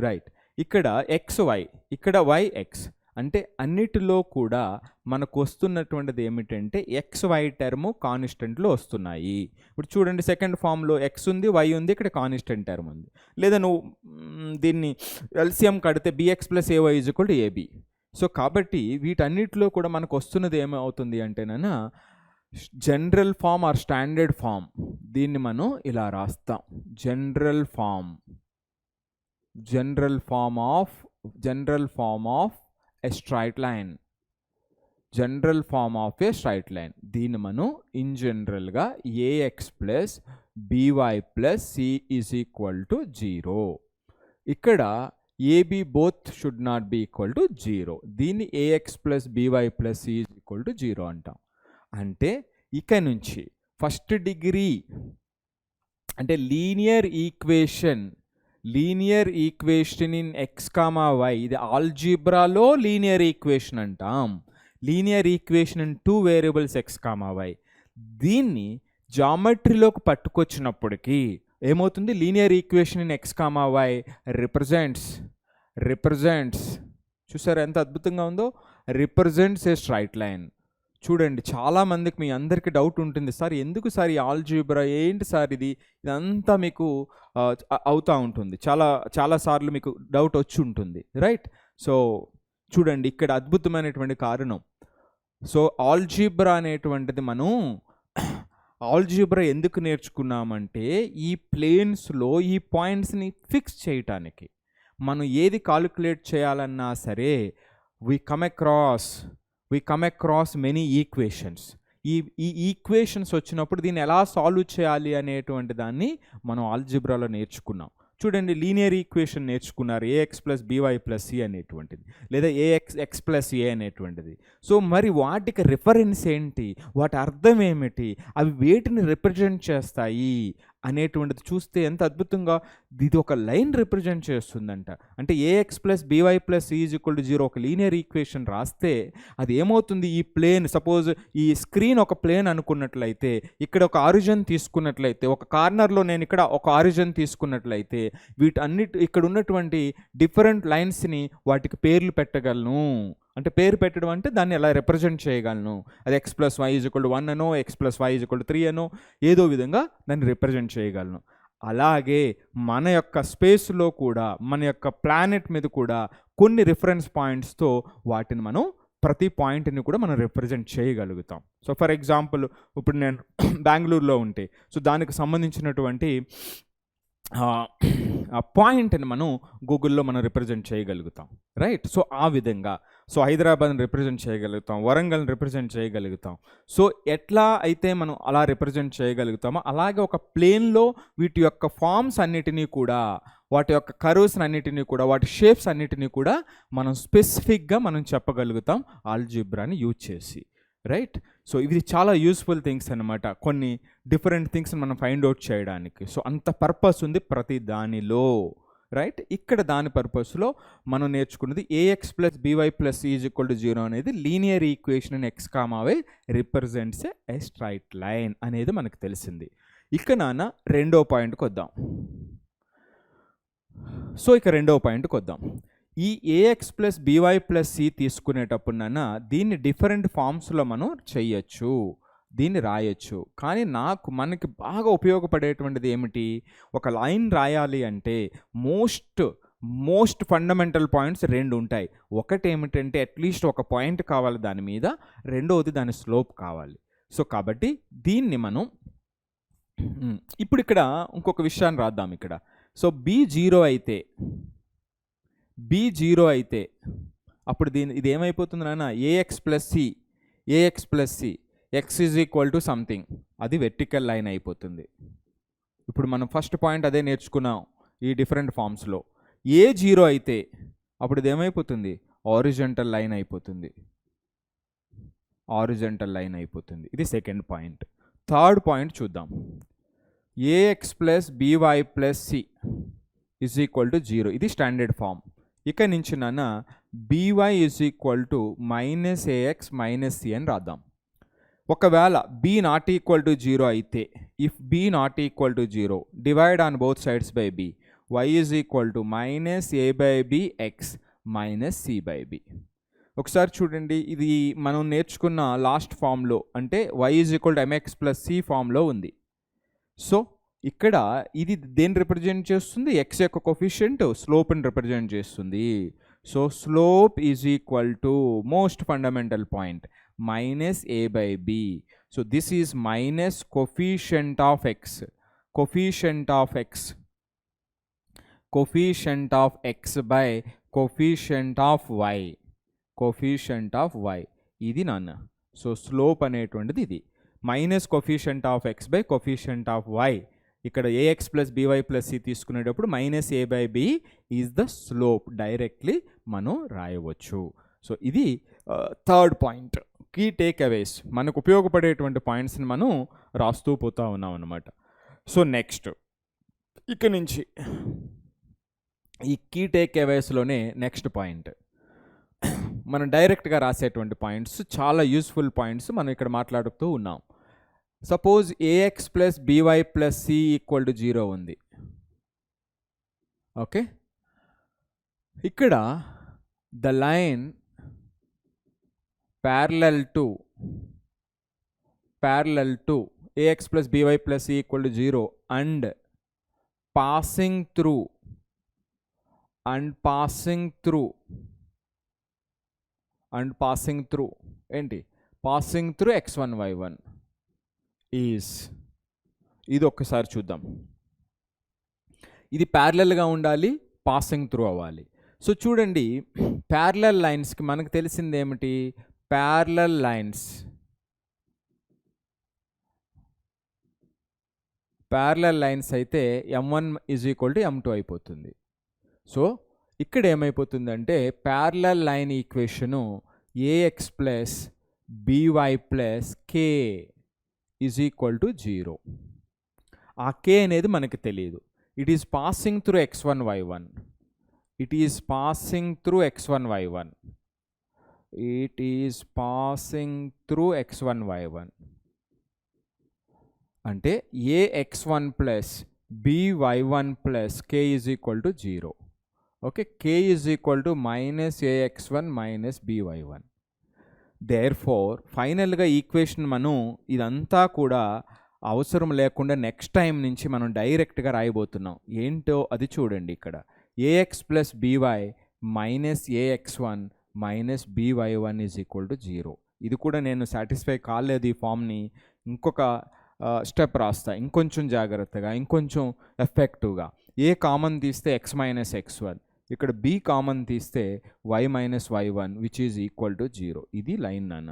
S1: రైట్, ఇక్కడ xy, ఇక్కడ yx. అంటే అన్నిటిలో కూడా మనకు వస్తున్నటువంటిది ఏమిటంటే xy టర్ము కాన్స్టెంట్లో వస్తున్నాయి. ఇప్పుడు చూడండి, సెకండ్ ఫామ్లో x ఉంది, y ఉంది, ఇక్కడ కాన్స్టెంట్ టర్మ్ ఉంది. లేదా నువ్వు దీన్ని ఎల్సిఎం కడితే bx plus ay is equal to ab. So కాబట్టి వీటన్నిటిలో కూడా మనకు వస్తున్నది ఏమవుతుంది అంటేనా general form or standard form. దీన్ని మనం ఇలా రాస్తాం, general form of a straight line, general form of a straight line. దీన్ని మనం ఇన్ జనరల్గా ax plus by plus c is equal to 0. ఇక్కడ ab both should not be equal to 0. దీన్ని ax plus by plus c is equal to 0 అంటాం. అంటే ఇక నుంచి first degree అంటే linear equation in x, y, ఇది ఆల్జీబ్రాలో linear equation అంటాం. Linear equation in 2 variables x, y. దీన్ని జామెట్రీలోకి పట్టుకొచ్చినప్పటికీ ఏమవుతుంది, linear equation in x, y represents చూసారా ఎంత అద్భుతంగా ఉందో, రిప్రజెంట్స్ ఏ స్ట్రైట్ లైన్. చూడండి చాలామందికి మీ అందరికీ డౌట్ ఉంటుంది, సార్ ఎందుకు సార్ ఈ ఆల్జీబ్రా ఏంటి సార్ ఇదంతా మీకు అవుతూ ఉంటుంది, చాలాసార్లు మీకు డౌట్ వచ్చి ఉంటుంది, రైట్? సో చూడండి ఇక్కడ అద్భుతమైనటువంటి కారణం. సో ఆల్జీబ్రా అనేటువంటిది మనం ఆల్జీబ్రా ఎందుకు నేర్చుకున్నామంటే ఈ ప్లేన్స్లో ఈ పాయింట్స్ని ఫిక్స్ చేయటానికి. మనం ఏది కాలిక్యులేట్ చేయాలన్నా సరే we come across many equations. ఈ ఈక్వేషన్స్ వచ్చినప్పుడు దీన్ని ఎలా సాల్వ్ చేయాలి అనేటువంటి దాన్ని మనం ఆల్జీబ్రాలో నేర్చుకున్నాం. చూడండి లీనియర్ ఈక్వేషన్ నేర్చుకున్నారు, ax + by + c అనేటువంటిది, లేదా ax + a అనేటువంటిది. సో మరి వాటికి రిఫరెన్స్ ఏంటి, వాటి అర్థం ఏమిటి, అవి వేటిని రిప్రజెంట్ చేస్తాయి అనేటువంటిది చూస్తే ఎంత అద్భుతంగా ఇది ఒక లైన్ రిప్రజెంట్ చేస్తుందంట. అంటే ax + by + c = 0 ఒక లీనియర్ ఈక్వేషన్ రాస్తే అది ఏమవుతుంది, ఈ ప్లేన్ సపోజ్ ఈ స్క్రీన్ ఒక ప్లేన్ అనుకున్నట్లయితే, ఇక్కడ ఒక ఆరిజిన్ తీసుకున్నట్లయితే, ఒక కార్నర్లో నేను ఇక్కడ ఒక ఆరిజిన్ తీసుకున్నట్లయితే, వీటన్నిటి ఇక్కడ ఉన్నటువంటి డిఫరెంట్ లైన్స్ని వాటికి పేర్లు పెట్టగలను. అంటే పేరు పెట్టడం అంటే దాన్ని ఎలా రిప్రజెంట్ చేయగలను, అది x + y = 1 అనో, x + y = 3 అనో, ఏదో విధంగా దాన్ని రిప్రజెంట్ చేయగలను. అలాగే మన యొక్క స్పేస్లో కూడా, మన యొక్క ప్లానెట్ మీద కూడా కొన్ని రిఫరెన్స్ పాయింట్స్తో వాటిని మనం ప్రతి పాయింట్ని కూడా మనం రిప్రజెంట్ చేయగలుగుతాం. సో ఫర్ ఎగ్జాంపుల్ ఇప్పుడు నేను బెంగళూరులో ఉంటే, సో దానికి సంబంధించినటువంటి ఆ పాయింట్ని మనం గూగుల్లో మనం రిప్రజెంట్ చేయగలుగుతాం, రైట్? సో ఆ విధంగా సో హైదరాబాద్ని రిప్రజెంట్ చేయగలుగుతాం, వరంగల్ని రిప్రజెంట్ చేయగలుగుతాం. సో ఎట్లా అయితే మనం అలా రిప్రజెంట్ చేయగలుగుతామో అలాగే ఒక ప్లేన్లో వీటి యొక్క ఫార్మ్స్ అన్నిటినీ కూడా, వాటి యొక్క కర్వ్స్ అన్నిటినీ కూడా, వాటి షేప్స్ అన్నిటినీ కూడా మనం స్పెసిఫిక్గా మనం చెప్పగలుగుతాం ఆల్జీబ్రాని యూజ్ చేసి, రైట్? సో ఇవి చాలా యూస్ఫుల్ థింగ్స్ అనమాట, కొన్ని డిఫరెంట్ థింగ్స్ని మనం ఫైండ్ అవుట్ చేయడానికి. సో అంత పర్పస్ ఉంది ప్రతి దానిలో, రైట్? ఇక్కడ దాని పర్పస్లో మనం నేర్చుకున్నది ax + by + c = 0 అనేది linear equation in x, y represents A straight line అనేది మనకు తెలిసింది. ఇక నాన్న రెండో పాయింట్కి వద్దాం. సో ఇక రెండవ పాయింట్కి వద్దాం. ఈ ax + by + c తీసుకునేటప్పుడు నాన్న దీన్ని డిఫరెంట్ ఫామ్స్లో మనం చెయ్యొచ్చు, దీన్ని రాయొచ్చు. కానీ మనకి బాగా ఉపయోగపడేటువంటిది ఏమిటి, ఒక లైన్ రాయాలి అంటే మోస్ట్ ఫండమెంటల్ పాయింట్స్ రెండు ఉంటాయి. ఒకటి ఏమిటంటే అట్లీస్ట్ ఒక పాయింట్ కావాలి దాని మీద, రెండవది దాని స్లోప్ కావాలి. సో కాబట్టి దీన్ని మనం ఇప్పుడు ఇక్కడ ఇంకొక విషయాన్ని రాద్దాం ఇక్కడ. సో b 0 అయితే అప్పుడు ఇది ఏమైపోతుంది నాన్న, ax + c x = సంథింగ్, అది వెర్టికల్ లైన్ అయిపోతుంది. ఇప్పుడు మనం ఫస్ట్ పాయింట్ అదే నేర్చుకున్నాం ఈ డిఫరెంట్ ఫామ్స్లో. a 0 అయితే అప్పుడు ఇది ఏమైపోతుంది, హారిజాంటల్ లైన్ అయిపోతుంది. ఇది సెకండ్ పాయింట్. థర్డ్ పాయింట్ చూద్దాం. ax + by + c = 0, ఇది స్టాండర్డ్ ఫామ్. ఇక నుంచి నాన్న by = -ax - c అని రాద్దాం. ఒకవేళ b ≠ 0 అయితే, if b ≠ 0, divide on both sides by b, y = -a/b x - c/b. ఒకసారి చూడండి, ఇది మనం నేర్చుకున్న లాస్ట్ ఫామ్లో, అంటే y = mx + c ఫామ్లో ఉంది. సో ఇక్కడ ఇది దేన్ని రిప్రజెంట్ చేస్తుంది, x యొక్క కోఫిషియంట్ స్లోప్ని రిప్రజెంట్ చేస్తుంది. So slope = most fundamental point -a/b. So this is minus coefficient of x by coefficient of y. ఇది నాన్న. సో స్లోప్ అనేటువంటిది ఇది minus coefficient of x by coefficient of y. ఇక్కడ ax + by + c తీసుకునేటప్పుడు -a/b is the slope, directly మనం రాయవచ్చు. So ఇది third point, key take అవేస్, మనకు ఉపయోగపడేటువంటి పాయింట్స్ని మనం రాస్తూ పోతూ ఉన్నాం అన్నమాట. సో నెక్స్ట్ ఇక నుంచి ఈ కీ టేక్ అవేస్లోనే నెక్స్ట్ పాయింట్, మనం డైరెక్ట్గా రాసేటువంటి పాయింట్స్, చాలా యూస్ఫుల్ పాయింట్స్ మనం ఇక్కడ మాట్లాడుతూ ఉన్నాం. సపోజ్ ax + by + c = 0 ఉంది. ఓకే, ఇక్కడ the line parallel to parallel to ax plus by plus c equal to 0 and passing through ఏంటి passing through x1 y1 is ఇది ఒక్కసారి చూద్దాం. ఇది ప్యారలల్గా ఉండాలి, పాసింగ్ త్రూ అవ్వాలి. సో చూడండి, ప్యారలల్ లైన్స్కి మనకు తెలిసింది ఏమిటి? ప్యారలల్ లైన్స్ అయితే m1 is equal to m2 అయిపోతుంది. సో ఇక్కడ ఏమైపోతుందంటే parallel line equation ax plus by plus k is equal to 0. ఆ k అనేది మనకు తెలియదు. It is passing through x1 y1. It is passing through x1 y1. అంటే ax1 plus by1 plus k is equal to 0. Okay, k is equal to minus ax1 minus by1. Therefore ఫైనల్గా equation మనం ఇదంతా కూడా అవసరం లేకుండా next time నుంచి మనం డైరెక్ట్గా రాయబోతున్నాం. ఏంటో అది చూడండి. ఇక్కడ ax plus by minus ax1 minus by1 is equal to 0. ఇది కూడా నేను సాటిస్ఫై కాలేదు ఈ ఫామ్ని. ఇంకొక స్టెప్ రాస్తా, ఇంకొంచెం జాగ్రత్తగా, ఇంకొంచెం ఎఫెక్టివ్గా. ఏ కామన్ తీస్తే x మైనస్ x1, ఇక్కడ b కామన్ తీస్తే y minus y1 which is equal to 0. ఇది లైన్ నాన్న.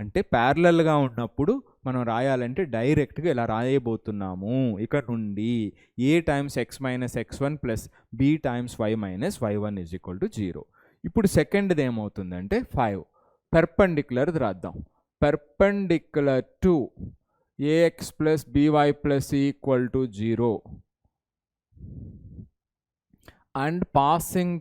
S1: అంటే ప్యారలల్గా ఉన్నప్పుడు మనం రాయాలంటే డైరెక్ట్గా ఇలా రాయబోతున్నాము. ఇక్కడ నుండి a times x minus x1 plus b times y minus y1 is equal to 0. ఇప్పుడు సెకండ్ది ఏమవుతుందంటే 5 పెర్పెండిక్యులర్ రాద్దాం. Perpendicular to ax plus by plus equal to 0 and passing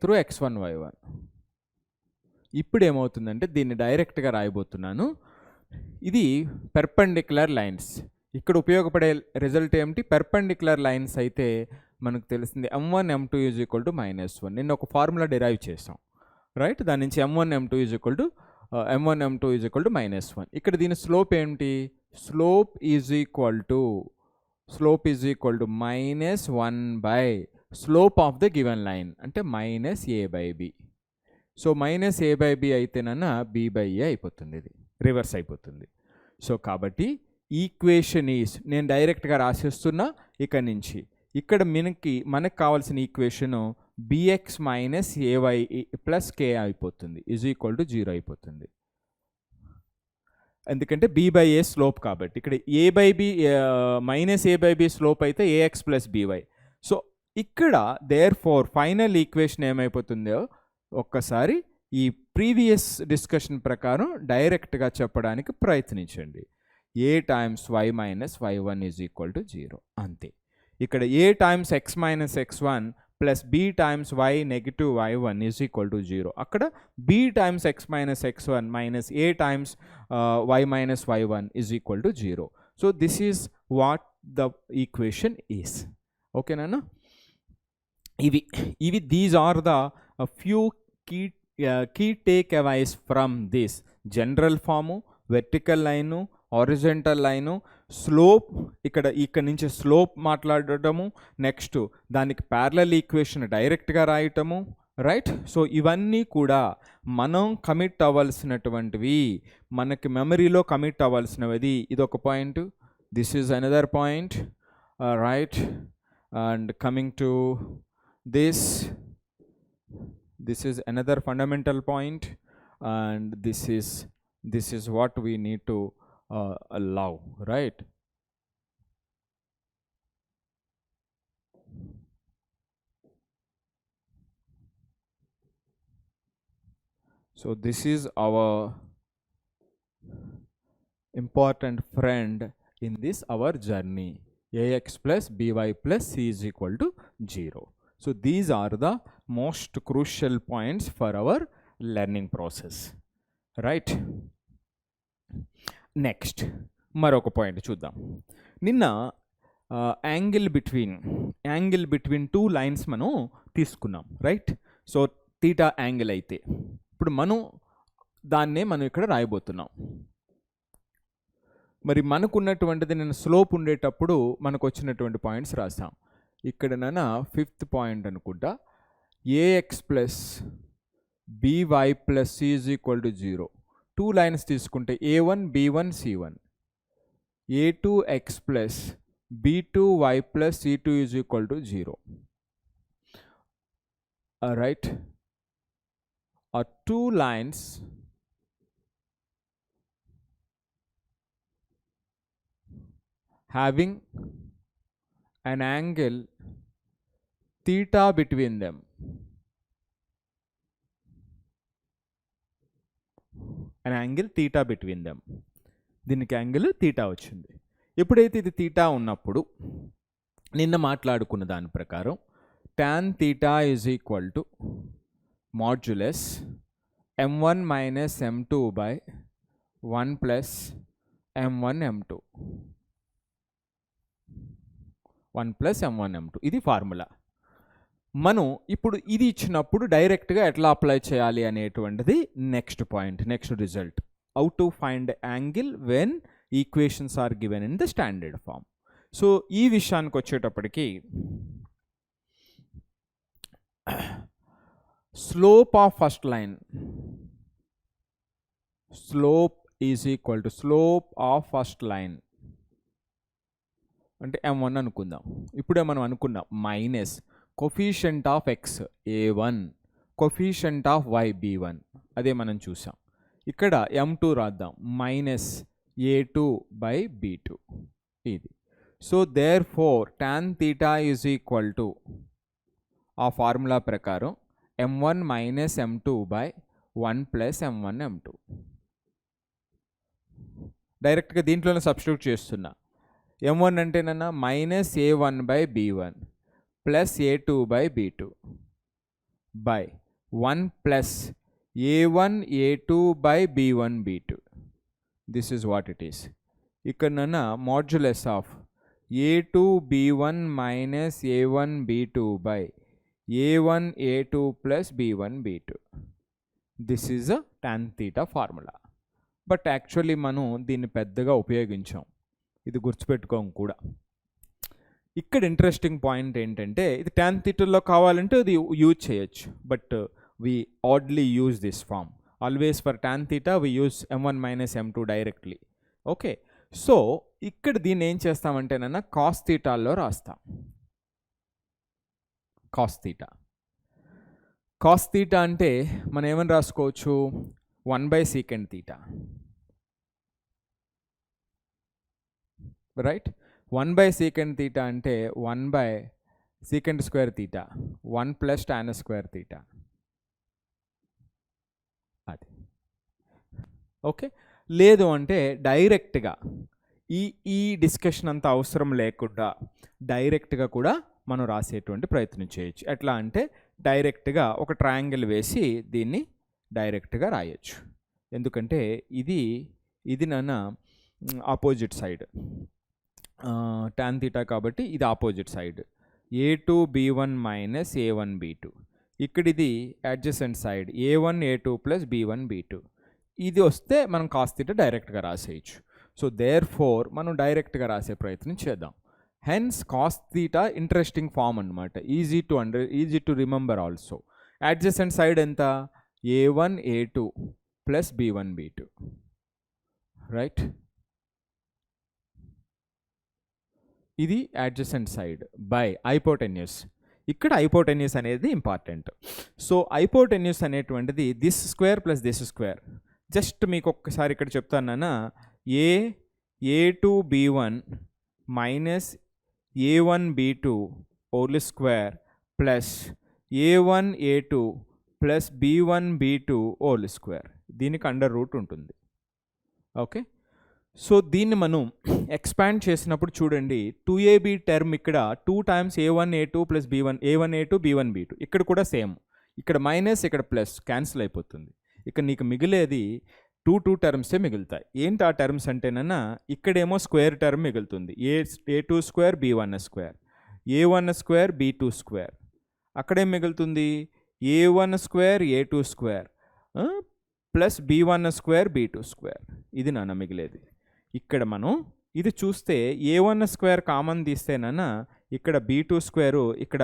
S1: through x1 y1. ఇప్పుడు ఏమవుతుందంటే దీన్ని డైరెక్ట్గా రాయబోతున్నాను. ఇది పెర్పెండిక్యులర్ లైన్స్. ఇక్కడ ఉపయోగపడే రిజల్ట్ ఏమిటి? పెర్పెండిక్యులర్ లైన్స్ అయితే మనకు తెలిసింది m1 m2 is equal to -1. నిన్న ఒక ఫార్ములా డిరైవ్ చేసాం, రైట్? దాని నుంచి m1 m2 is equal to -1. ఇక్కడ దీని స్లోప్ ఏంటి? Slope is equal to -1 by slope of the given line, అంటే minus a by b. So minus a by b అయితేనన్నా b బై a అయిపోతుంది. ఇది రివర్స్ అయిపోతుంది. సో కాబట్టి ఈక్వేషన్ ఈజ్, నేను డైరెక్ట్గా రాసేస్తున్నా ఇక్కడ నుంచి. ఇక్కడ మనకు కావాల్సిన equation bx minus ay plus k అయిపోతుంది, ఈజ్ ఈక్వల్ టు 0 అయిపోతుంది. ఎందుకంటే b బై a స్లోప్ కాబట్టి. ఇక్కడ a by b minus a by b slope అయితే ax ప్లస్ by. సో ఇక్కడ దేర్ఫోర్ ఫైనల్ ఈక్వేషన్ ఏమైపోతుందో ఒక్కసారి ఈ ప్రీవియస్ డిస్కషన్ ప్రకారం డైరెక్ట్గా చెప్పడానికి ప్రయత్నించండి. a times y minus y1 is equal to 0. అంతే. ఇక్కడ a times x minus x1 plus b times y negative y1 is equal to 0. అక్కడ b times x minus x1 minus a times y minus y1 is equal to 0. So this is what the equation is. ఓకేనా? ఇవి these are the few key takeaways from this. General form, vertical line, horizontal line, slope, ఇక్కడ నుంచి slope మాట్లాడటము, next దానికి parallel equation డైరెక్ట్గా రాయటము, right? So ఇవన్నీ కూడా మనం commit అవ్వాల్సినటువంటివి, మనకి మెమరీలో కమిట్ అవ్వాల్సినవి. ఇదొక point, this is another point, right? And coming to this is another fundamental point, and this is what we need to allow, right? So this is our important friend in this our journey, ax plus by plus c is equal to 0. So these are the most crucial points for our learning process, right? Next, మరొక point చూద్దాం. నిన్న angle between two lines మనం తీసుకున్నాం, right? So theta angle అయితే ఇప్పుడు మనం దాన్నే మనం ఇక్కడ రాయబోతున్నాం. మరి మనకున్నటువంటిది నేను స్లోప్ ఉండేటప్పుడు మనకు వచ్చినటువంటి పాయింట్స్ రాసాం. ఇక్కడ నాన్న 5th పాయింట్ అనుకుంటా, a x plus b y plus c is equal to 0. 2 lines తీసుకుంటే A1 B1 C1, A2x plus B2y plus C2 is equal to 0. Right, ఆ 2 lines having an angle theta between them. An angle theta between them. దీనికి angle theta వచ్చింది. ఎప్పుడైతే ఇది theta ఉన్నప్పుడు నిన్న మాట్లాడుకున్న దాని ప్రకారం tan theta is equal to modulus m1 minus m2 by 1 plus m1 m2. 1 plus m1 m2 ఇది ఫార్ములా. మనం ఇప్పుడు ఇది ఇచ్చినప్పుడు డైరెక్ట్గా ఎట్లా అప్లై చేయాలి అనేటువంటిది next point, next result. How to find angle when equations are given in the standard form. So ఈ విషయానికి వచ్చేటప్పటికి slope of first line, slope is equal to slope of first line అంటే m1 అనుకుందాం. ఇప్పుడే మనం అనుకున్నాం minus coefficient of x a1, coefficient of y b1, అదే మనం చూసాం. ఇక్కడ m2 రాద్దాం, మైనస్ a2 బై b2 ఇది. So therefore tan theta is equal to ఆ ఫార్ములా ప్రకారం m1 minus m2 by 1 plus m1 m2. డైరెక్ట్గా దీంట్లోనే సబ్స్టిట్యూట్ చేస్తున్నా. m1 అంటేనన్నా minus a1 by b1 plus a2 by b2 by 1 plus a1 a2 by b1 b2. This is what it is. ఇక్కడనన్నా modulus of a2 b1 minus a1 b2 by a1 a2 plus b1 b2. This is a tan theta formula. But actually మనం దీన్ని పెద్దగా ఉపయోగించాం, ఇది గుర్తుపెట్టుకోం కూడా. ఇక్కడ interesting point ఏంటంటే ఇది tan thetaలో కావాలంటే అది యూజ్ చేయొచ్చు, but we oddly use this form. Always for tan theta we use m1 minus m2 directly. Okay, so ఇక్కడ దీన్ని ఏం చేస్తామంటేనన్నా కాస్ థీటాలో రాస్తాం. కాస్ థీటా, కాస్ థీటా అంటే మనం ఏమని రాసుకోవచ్చు, 1 by second theta. Right, 1 by second theta అంటే 1 by secant square theta, 1 plus tan square theta. అది ఓకే. లేదు అంటే డైరెక్ట్గా ఈ డిస్కషన్ అంత అవసరం లేకుండా డైరెక్ట్గా కూడా మనం రాసేటువంటి ప్రయత్నం చేయొచ్చు. ఎట్లా అంటే డైరెక్ట్గా ఒక ట్రయాంగిల్ వేసి దీన్ని డైరెక్ట్గా రాయొచ్చు. ఎందుకంటే ఇది నాన్న ఆపోజిట్ సైడ్ tan theta కాబట్టి ఇది opposite side, a2 b1 minus a1 b2. ఇక్కడ ఇది adjacent side a1 a2 plus b1 b2. ఇది వస్తే మనం కాస్ థీటా డైరెక్ట్గా రాసేయచ్చు. సో దేర్ ఫోర్ మనం డైరెక్ట్గా రాసే ప్రయత్నం చేద్దాం. Hence cos theta interesting form అనమాట, easy to remember also. Adjacent side ఎంత, a1 a2 plus b1 b2. Right, ఇది అడ్జసెంట్ సైడ్ బై హైపోటెన్యూస్. ఇక్కడ హైపోటెన్యూస్ అనేది ఇంపార్టెంట్. సో హైపోటెన్యూస్ అనేటువంటిది this square plus this square. Just మీకు ఒక్కసారి ఇక్కడ చెప్తానన్నా, a2 b1 minus a1 b2 whole square plus a1 a2 plus b1 b2 whole square. దీనికి under root ఉంటుంది. Okay, so దీన్ని మనం ఎక్స్పాండ్ చేసినప్పుడు చూడండి, 2ab టర్మ్ ఇక్కడ 2 times a1 a2 plus b1 a1 a2 b1 b2. ఇక్కడ కూడా same, ఇక్కడ మైనస్ ఇక్కడ ప్లస్ క్యాన్సిల్ అయిపోతుంది. ఇక్కడ నీకు మిగిలేది 2 టర్మ్సే మిగులుతాయి. ఏంటి ఆ టర్మ్స్ అంటేనన్నా, ఇక్కడేమో స్క్వేర్ టర్మ్ మిగులుతుంది, a2 square b1 square, a1 square b2 square. అక్కడేం మిగులుతుంది, a1 square a2 square plus b1 square b2 square. ఇది నాన్న మిగిలేది. ఇక్కడ మనం ఇది చూస్తే a1 స్క్వేర్ కామన్ తీస్తేనన్న ఇక్కడ b2 స్క్వేరు, ఇక్కడ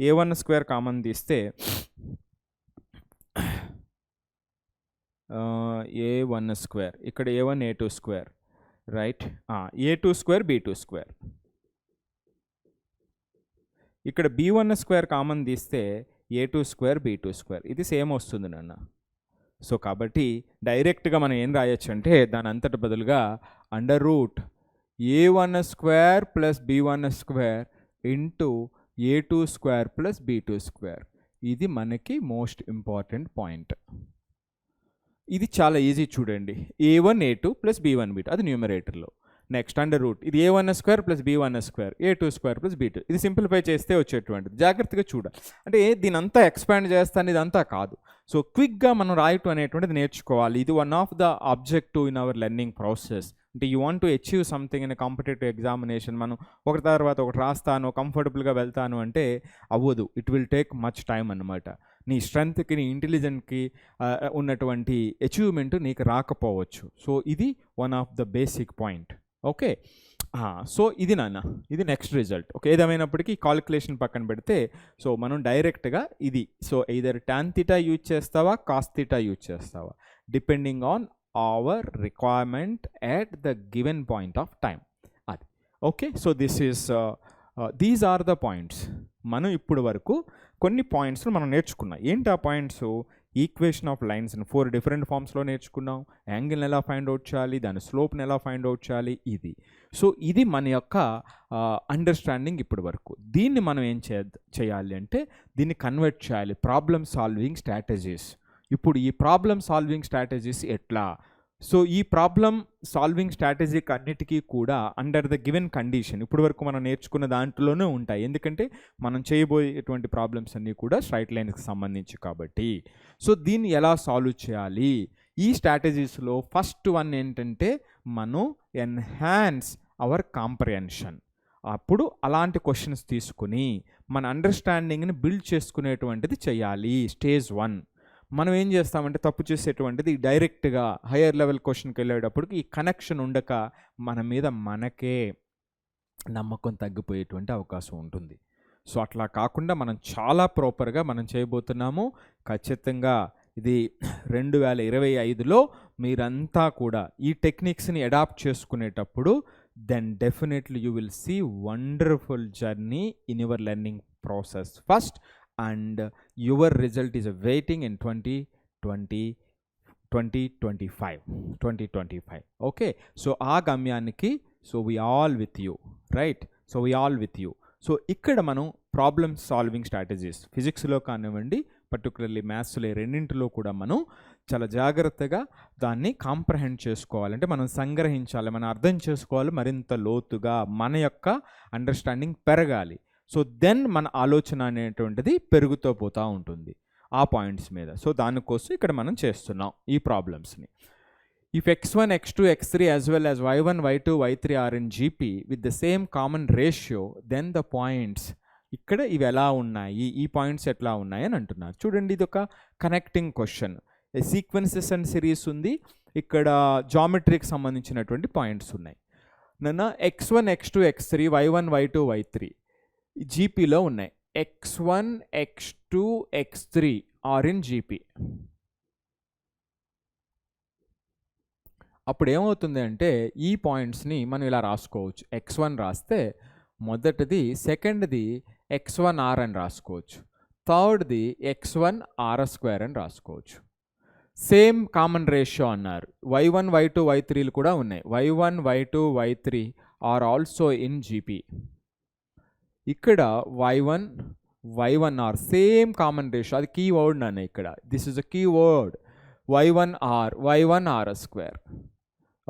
S1: a1 స్క్వేర్ కామన్ తీస్తే a1 స్క్వేర్, ఇక్కడ a1 a2 square, right. a2 square b2 square. ఇక్కడ b1 స్క్వేర్ కామన్ తీస్తే a2 స్క్వేర్ b2 స్క్వేర్. ఇది సేమ్ వస్తుంది నాన్న. సో కాబట్టి డైరెక్ట్గా మనం ఏం రాయొచ్చు అంటే దాని అంతటి బదులుగా under root a1 square plus b1 square into a2 square plus b2 square. ఇది మనకి మోస్ట్ ఇంపార్టెంట్ పాయింట్. ఇది చాలా ఈజీ చూడండి. a1 a2 plus b1 b2 అది న్యూమరేటర్లో. నెక్స్ట్ అండర్ రూట్ ఇది a1 square plus b1 square a2 square plus b2. ఇది simplify చేస్తే వచ్చేటువంటిది. జాగ్రత్తగా చూడాలి. అంటే దీని అంతా ఎక్స్పాండ్ చేస్తాను ఇదంతా కాదు. సో క్విక్గా మనం రాయటం అనేటువంటిది నేర్చుకోవాలి. ఇది one of the objective in our learning process. అంటే you want to achieve something in competitive examination. మనం ఒకటి తర్వాత ఒకటి రాస్తాను, కంఫర్టబుల్గా వెళ్తాను అంటే అవ్వదు. It will take much time అన్నమాట. నీ స్ట్రెంగ్త్కి, నీ ఇంటెలిజెంట్కి ఉన్నటువంటి అచీవ్మెంట్ నీకు రాకపోవచ్చు. సో ఇది one of the basic point. Okay. So ఇది నాన్న, ఇది నెక్స్ట్ రిజల్ట్. ఓకే, ఏదేమైనప్పటికీ కాలిక్యులేషన్ పక్కన పెడితే సో మనం డైరెక్ట్గా ఇది so either tan theta use చేస్తావా, కాస్ థీటా యూజ్ చేస్తావా, depending on our requirement at the given point of time. అది okay. So these are the points. మనం ఇప్పుడు వరకు కొన్ని పాయింట్స్ మనం నేర్చుకున్నాం. ఏంటి ఆ points? Equation of lines 4 different ఫామ్స్లో నేర్చుకున్నాం. యాంగిల్ని ఎలా ఫైండ్ అవుట్ చేయాలి, దాని స్లోప్ని ఎలా ఫైండ్ అవుట్ చేయాలి, ఇది. సో ఇది మన యొక్క అండర్స్టాండింగ్ ఇప్పటి వరకు. దీన్ని మనం ఏం చేయాలి అంటే దీన్ని కన్వర్ట్ చేయాలి ప్రాబ్లమ్ సాల్వింగ్ స్ట్రాటజీస్. ఇప్పుడు ఈ ప్రాబ్లమ్ సాల్వింగ్ స్ట్రాటజీస్ ఎట్లా? సో ఈ ప్రాబ్లమ్ సాల్వింగ్ స్ట్రాటజీకి అన్నిటికీ కూడా అండర్ ద గివెన్ కండిషన్ ఇప్పుడు వరకు మనం నేర్చుకున్న దాంట్లోనే ఉంటాయి. ఎందుకంటే మనం చేయబోయేటువంటి ప్రాబ్లమ్స్ అన్నీ కూడా స్ట్రైట్ లైన్స్కి సంబంధించి కాబట్టి. సో దీన్ని ఎలా సాల్వ్ చేయాలి? ఈ స్ట్రాటజీస్లో ఫస్ట్ వన్ ఏంటంటే మనం ఎన్హాన్స్ అవర్ కాంప్రహెన్షన్. అప్పుడు అలాంటి క్వశ్చన్స్ తీసుకుని మన అండర్స్టాండింగ్ని బిల్డ్ చేసుకునేటువంటిది చేయాలి. స్టేజ్ 1. మనం ఏం చేస్తామంటే తప్పు చేసేటువంటిది డైరెక్ట్గా హయ్యర్ లెవెల్ క్వశ్చన్కి వెళ్ళేటప్పటికి ఈ కనెక్షన్ ఉండక మన మీద మనకే నమ్మకం తగ్గిపోయేటువంటి అవకాశం ఉంటుంది. సో అట్లా కాకుండా మనం చాలా ప్రాపర్గా మనం చేయబోతున్నాము. ఖచ్చితంగా ఇది 2025లో మీరంతా కూడా ఈ టెక్నిక్స్ని అడాప్ట్ చేసుకునేటప్పుడు then definitely you will see wonderful journey in your learning process first. And your result is waiting in 2025. Okay, so aa gamyaniki so we all with you, right? So we all with you. So ikkada manam problem solving strategies physics lo kanivandi particularly maths lo రెండింటిలో కూడా మనం చాలా జాగ్రత్తగా దాన్ని comprehend చేసుకోవాలంటే మనం సంగ్రహించాలి, మనం అర్థం చేసుకోవాలి, మరింత లోతుగా మన యొక్క అండర్స్టాండింగ్ పెరగాలి. సో దెన్ మన ఆలోచన అనేటువంటిది పెరుగుతూ పోతూ ఉంటుంది ఆ పాయింట్స్ మీద. సో దానికోసం ఇక్కడ మనం చేస్తున్నాం ఈ ప్రాబ్లమ్స్ని. If x1 x2 x3 as well as y1 y2 y3 are in GP with the same common ratio then the points ఇక్కడ ఇవి ఎలా ఉన్నాయి, ఈ పాయింట్స్ ఎట్లా ఉన్నాయి అని అంటున్నారు. చూడండి, ఇది ఒక connecting question. Sequences and series ఉంది, ఇక్కడ జామెట్రీకి సంబంధించినటువంటి పాయింట్స్ ఉన్నాయి. నన్న x1 x2 x3 y1 y2 y3 జీపీలో ఉన్నాయి. x1 x2 x3 are in GP. అప్పుడు ఏమవుతుంది అంటే ఈ పాయింట్స్ని మనం ఇలా రాసుకోవచ్చు. x1 రాస్తే మొదటిది, సెకండ్ది x1r అని రాసుకోవచ్చు, థర్డ్ది x1r² అని రాసుకోవచ్చు. సేమ్ కామన్ రేషియో అన్నారు. y1 y2 y3లు కూడా ఉన్నాయి. y1 y2 y3 are also in GP. ఇక్కడ y1r సేమ్ కామన్ రేషియో, అది కీ వర్డ్ నాన్న. ఇక్కడ this is a key word, y1r².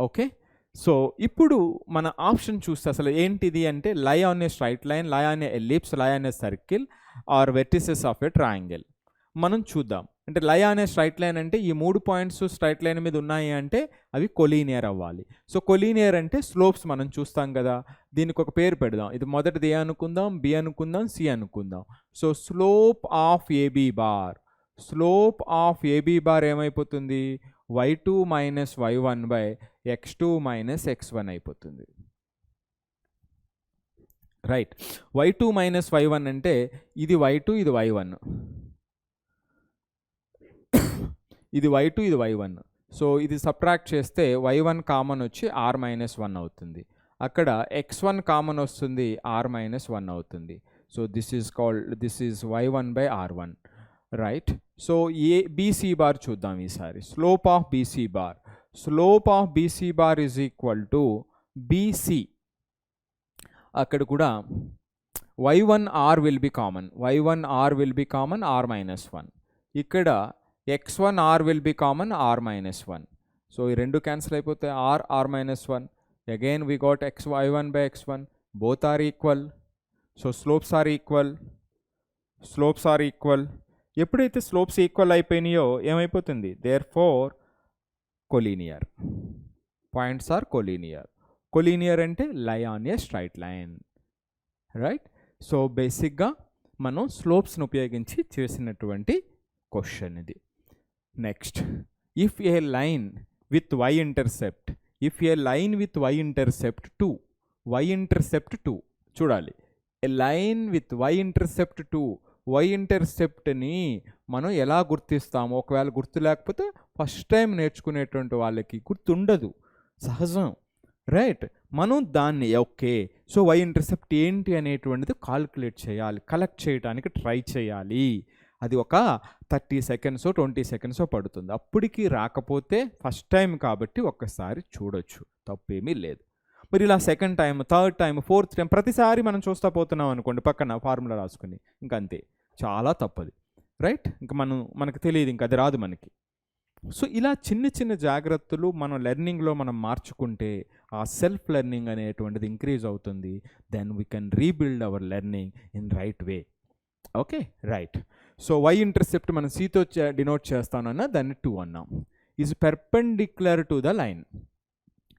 S1: Okay, so ఇప్పుడు మన ఆప్షన్ చూస్తే అసలు ఏంటిది అంటే lie on a straight line, lie on a ellipse, lie on a circle are vertices of a triangle. మనం చూద్దాం. అంటే లయ అనే స్ట్రైట్ లైన్ అంటే ఈ 3 పాయింట్స్ స్ట్రైట్ లైన్ మీద ఉన్నాయి అంటే అవి కొలీనియర్ అవ్వాలి. సో కొలీనియర్ అంటే స్లోప్స్ మనం చూస్తాం కదా, దీనికి ఒక పేరు పెడదాం. ఇది మొదటిది ఏ అనుకుందాం, బి అనుకుందాం, సి అనుకుందాం. So slope of AB bar, slope of AB bar ఏమైపోతుంది, y2 minus y1 by x2 minus x1 అయిపోతుంది. రైట్, y2 మైనస్ y1 అంటే ఇది y2 ఇది y1, ఇది y2 ఇది y1. సో ఇది సబ్ట్రాక్ట్ చేస్తే y1 కామన్ వచ్చి r మైనస్ 1 అవుతుంది. అక్కడ x1 కామన్ వస్తుంది, r మైనస్ 1 అవుతుంది. So this is y1 by r1. Right, so BC bar చూద్దాం ఈసారి. Slope of BC bar, slope of BC bar is equal to BC. అక్కడ కూడా y1r will be common, y1r will be common, r minus 1. ఇక్కడ x1r will be common, r minus 1. So ఈ రెండు cancel అయిపోతే r minus 1. Again we got y1 by x1, both are equal. So slopes are equal, slopes are equal. ఎప్పుడైతే slopes equal అయిపోయినాయో ఏమైపోతుంది, therefore collinear, points are collinear. Collinear అంటే lie on a straight line. Right, so బేసిక్గా మనం స్లోప్స్ను ఉపయోగించి చేసినటువంటి question ఇది. Next, if a line with y intercept, if a line with y intercept 2, y intercept 2 చూడాలి. A line with y intercept 2, y ఇంటర్సెప్ట్ని మనం ఎలా గుర్తిస్తాము? ఒకవేళ గుర్తు లేకపోతే ఫస్ట్ టైం నేర్చుకునేటువంటి వాళ్ళకి గుర్తుండదు, సహజం. రైట్, మనం దాన్ని ఓకే, సో y ఇంటర్సెప్ట్ ఏంటి అనేటువంటిది కాల్కులేట్ చేయాలి, కలెక్ట్ చేయడానికి ట్రై చేయాలి. అది ఒక 30 సెకండ్స్ 20 సెకండ్స్ పడుతుంది. అప్పటికి రాకపోతే ఫస్ట్ టైం కాబట్టి ఒక్కసారి చూడొచ్చు, తప్పేమీ లేదు. మరి ఇలా second time, third time, fourth time ప్రతిసారి మనం చూస్తూ పోతున్నాం అనుకోండి, పక్కన ఫార్ములా రాసుకుని, ఇంకంతే, చాలా తప్పది. రైట్, ఇంకా మనకు తెలియదు, ఇంకా అది రాదు మనకి. సో ఇలా చిన్న చిన్న జాగ్రత్తలు మనం లెర్నింగ్లో మనం మార్చుకుంటే ఆ సెల్ఫ్ లెర్నింగ్ అనేటువంటిది ఇంక్రీజ్ అవుతుంది. Then we can rebuild our learning in right way. Okay, right. So y intercept మనం cతో డినోట్ చేస్తానన్నా దాన్ని 2 అన్నాం. Is perpendicular to the line.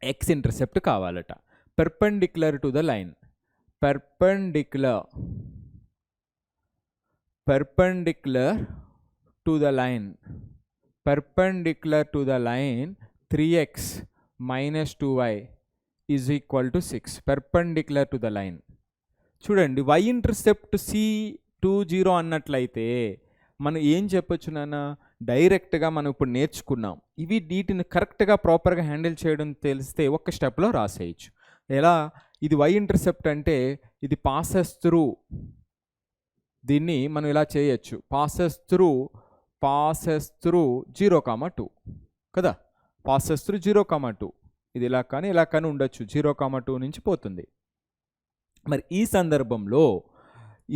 S1: x intercept కావాలట, perpendicular to the line, perpendicular to the line, perpendicular to the line 3x minus 2y is equal to 6. perpendicular to the line. చూడండి, y intercept C20 అన్నట్లయితే మనం ఏం చెప్పొచ్చు నాన్న, డైరెక్ట్గా మనం ఇప్పుడు నేర్చుకున్నాం. వీటిని కరెక్ట్గా ప్రాపర్గా హ్యాండిల్ చేయడం తెలిస్తే ఒక్క స్టెప్లో రాసేయచ్చు. ఎలా, ఇది y ఇంటర్సెప్ట్ అంటే ఇది పాసెస్ త్రూ, దీన్ని మనం ఇలా చేయొచ్చు, పాసెస్ త్రూ 0,2 కదా, పాసెస్ త్రూ 0,2. ఇది ఇలా కానీ ఉండొచ్చు, 0,2 నుంచి పోతుంది. మరి ఈ సందర్భంలో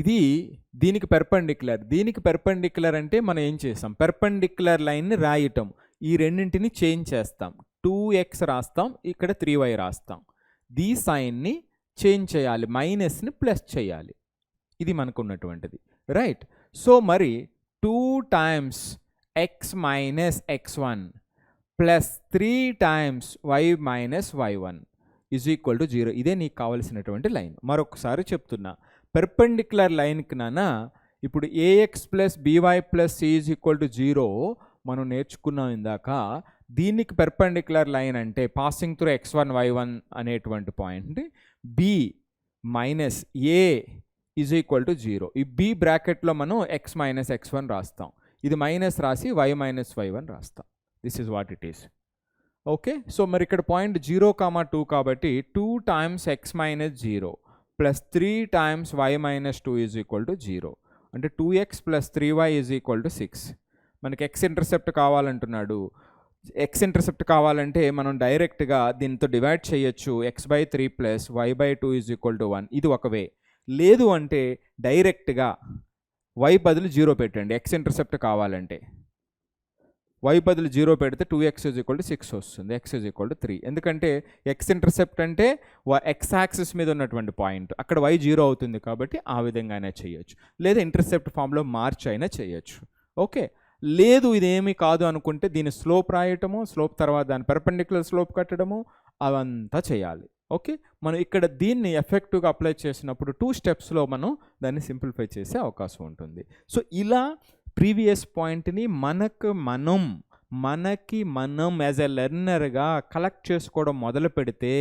S1: ఇది దీనికి పెర్పెండిక్యులర్ అంటే మనం ఏం చేస్తాం, పెర్పెండిక్యులర్ లైన్ని రాయటం, ఈ రెండింటిని చేంజ్ చేస్తాం. 2x రాస్తాం, ఇక్కడ 3y రాస్తాం. దీ సైన్ని చేంజ్ చేయాలి, మైనస్ని ప్లస్ చేయాలి. ఇది మనకు ఉన్నటువంటిది. రైట్, సో మరి 2 times x minus x1 plus 3 times y minus y1 is equal to 0. ఇదే నీకు కావలసినటువంటి లైన్. మరొకసారి చెప్తున్నా, పెర్పెండిక్యులర్ లైన్కి నానా ఇప్పుడు ax plus by plus c is equal to 0 మనం నేర్చుకున్నాం ఇందాక. దీనికి పెర్పెండిక్యులర్ లైన్ అంటే పాసింగ్ త్రూ x1 y1 అనేటువంటి point, b minus a is equal to 0. ఈ b బ్రాకెట్లో మనం x మైనస్ x1 రాస్తాం, ఇది మైనస్ రాసి y మైనస్ y1 రాస్తాం. This is what it is. Okay, so మరి ఇక్కడ పాయింట్ 0,2 కాబట్టి 2 times x minus 0 plus 3 times y minus 2 is equal to 0. అంటే 2x plus 3y is equal to 6. మనకి x intercept కావాలంటున్నాడు. x ఇంటర్సెప్ట్ కావాలంటే మనం డైరెక్ట్గా దీంతో డివైడ్ చేయొచ్చు, x/3 plus y/2 is equal to 1. ఇది ఒక వే. లేదు అంటే డైరెక్ట్గా y బదులు 0 పెట్టండి. x ఇంటర్సెప్ట్ కావాలంటే y బదులు 0 పెడితే 2x ఈజ్ ఈక్వల్ టు 6 వస్తుంది, x ఈజ్ ఈక్వల్ టు 3. ఎందుకంటే x ఇంటర్సెప్ట్ అంటే x యాక్సిస్ మీద ఉన్నటువంటి పాయింట్, అక్కడ y 0 అవుతుంది కాబట్టి ఆ విధంగా అయినా చేయొచ్చు, లేదా ఇంటర్సెప్ట్ ఫామ్లో మార్చి అయినా చేయొచ్చు. ఓకే, లేదు ఇదేమీ కాదు అనుకుంటే దీని స్లోప్ రాయటము, స్లోప్ తర్వాత దాని పెర్పెండిక్యులర్ స్లోప్ కట్టడము, అవంతా చేయాలి. ఓకే, మనం ఇక్కడ దీన్ని ఎఫెక్టివ్గా అప్లై చేసినప్పుడు 2 స్టెప్స్లో మనం దాన్ని సింప్లిఫై చేసే అవకాశం ఉంటుంది. సో ఇలా ప్రీవియస్ పాయింట్ని మనకి మనం యాజ్ ఎ లెర్నర్గా కలెక్ట్ చేసుకోవడం మొదలు పెడితే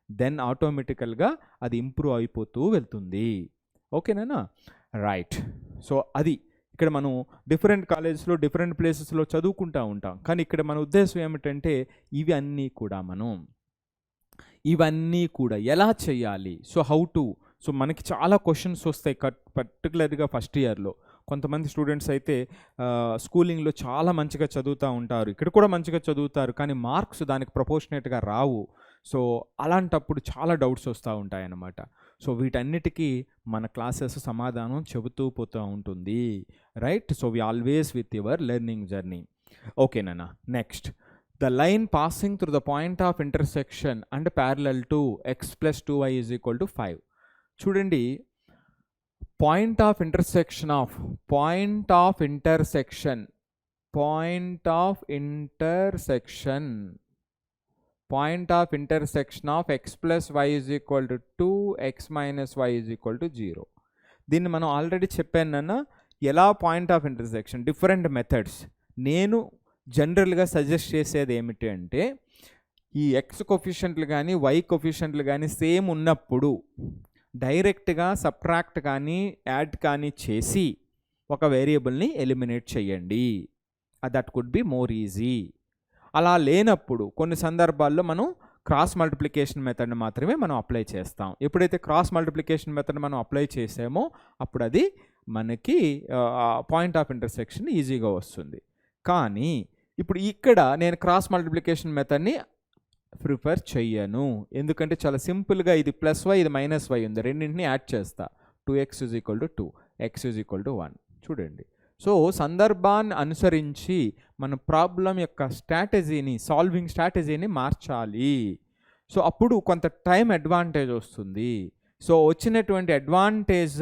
S1: దెన్ ఆటోమేటికల్గా అది ఇంప్రూవ్ అయిపోతూ వెళ్తుంది. ఓకేనా? రైట్. సో అది ఇక్కడ మనం డిఫరెంట్ కాలేజెస్లో డిఫరెంట్ ప్లేసెస్లో చదువుకుంటూ ఉంటాం, కానీ ఇక్కడ మన ఉద్దేశం ఏమిటంటే ఇవన్నీ కూడా ఎలా చేయాలి, సో హౌ టు. సో మనకి చాలా క్వశ్చన్స్ వస్తాయి పర్టికులర్గా ఫస్ట్ ఇయర్లో. కొంతమంది స్టూడెంట్స్ అయితే స్కూలింగ్లో చాలా మంచిగా చదువుతూ ఉంటారు, ఇక్కడ కూడా మంచిగా చదువుతారు, కానీ మార్క్స్ దానికి ప్రపోర్షనేట్గా రావు. సో అలాంటప్పుడు చాలా డౌట్స్ వస్తూ ఉంటాయన్నమాట. సో వీటన్నిటికీ మన క్లాసెస్ సమాధానం చెబుతూ పోతూ ఉంటుంది. Right. So we always with your learning journey. ఓకేనా? Next, the line passing through the point of intersection and parallel to x plus 2y is equal to 5. చూడండి, point of intersection of x plus y is equal to 2, x minus y is equal to 0. దీన్ని మనం already చెప్పానన్నా ఎలా point of intersection, different methods. నేను జనరల్గా suggest చేసేది ఏమిటి అంటే ఈ ఎక్స్ కోఫిషియంట్లు కానీ వై కోఫిషియంట్లు కానీ సేమ్ ఉన్నప్పుడు డైరెక్ట్గా సబ్ట్రాక్ట్ కానీ యాడ్ కానీ చేసి ఒక వేరియబుల్ని ఎలిమినేట్ చేయండి. That could be more easy. అలా లేనప్పుడు కొన్ని సందర్భాల్లో మనం క్రాస్ మల్టిప్లికేషన్ మెథడ్ని మాత్రమే మనం అప్లై చేస్తాం. ఎప్పుడైతే క్రాస్ మల్టిప్లికేషన్ మెథడ్ మనం అప్లై చేసామో అప్పుడు అది మనకి పాయింట్ ఆఫ్ ఇంటర్సెక్షన్ ఈజీగా వస్తుంది. కానీ ఇప్పుడు ఇక్కడ నేను క్రాస్ మల్టిప్లికేషన్ మెథడ్ని ప్రిఫర్ చెయ్యను, ఎందుకంటే చాలా సింపుల్గా ఇది ప్లస్ వై ఇది మైనస్ వై ఉంది, రెండింటిని యాడ్ చేస్తా. 2x = 2, x = 1. చూడండి, సో సందర్భాన్ని అనుసరించి మన ప్రాబ్లం యొక్క సాల్వింగ్ స్ట్రాటజీని మార్చాలి. సో అప్పుడు కొంత టైం అడ్వాంటేజ్ వస్తుంది. సో వచ్చినటువంటి అడ్వాంటేజ్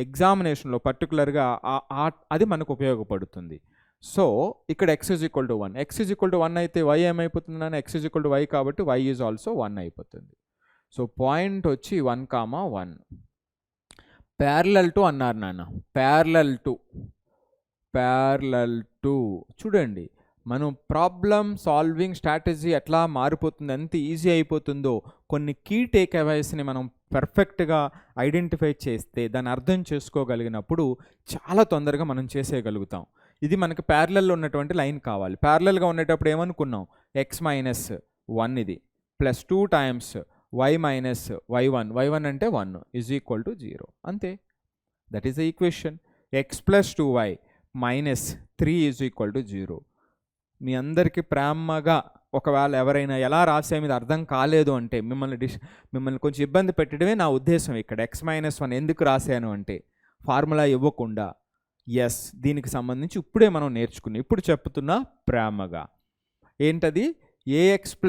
S1: ఎగ్జామినేషన్లో పర్టికులర్గా అది మనకు ఉపయోగపడుతుంది. సో ఇక్కడ x = 1, x = 1 అయితే y ఏమైపోతుంది? x = y కాబట్టి y ఈజ్ ఆల్సో 1 అయిపోతుంది. సో పాయింట్ వచ్చి 1, 1. ప్యారలల్ టు అన్నారు నాన్న, ప్యారలల్ టు. చూడండి, మనం ప్రాబ్లం సాల్వింగ్ స్ట్రాటజీ ఎట్లా మారిపోతుంది, ఎంత ఈజీ అయిపోతుందో కొన్ని కీ టేక్ అవేస్ని మనం పర్ఫెక్ట్గా ఐడెంటిఫై చేస్తే దాన్ని అర్థం చేసుకోగలిగినప్పుడు చాలా తొందరగా మనం చేసేయగలుగుతాం. ఇది మనకి ప్యారలల్లో ఉన్నటువంటి లైన్ కావాలి. ప్యారలల్గా ఉండేటప్పుడు ఏమనుకున్నాం? x - 1 ఇది ప్లస్ 2 టైమ్స్ y - y1 అంటే 1 = 0. అంతే, that is the equation. x + 2y - 3 = 0. మీ అందరికీ ప్రేమగా ఒకవేళ ఎవరైనా ఎలా రాసే మీద అర్థం కాలేదు అంటే మిమ్మల్ని కొంచెం ఇబ్బంది పెట్టడమే నా ఉద్దేశం. ఇక్కడ x - 1 ఎందుకు రాశాను అంటే ఫార్ములా ఇవ్వకుండా దీనికి సంబంధించి ఇప్పుడే మనం ఇప్పుడు చెప్తున్నా ప్రేమగా. ఏంటది? ax +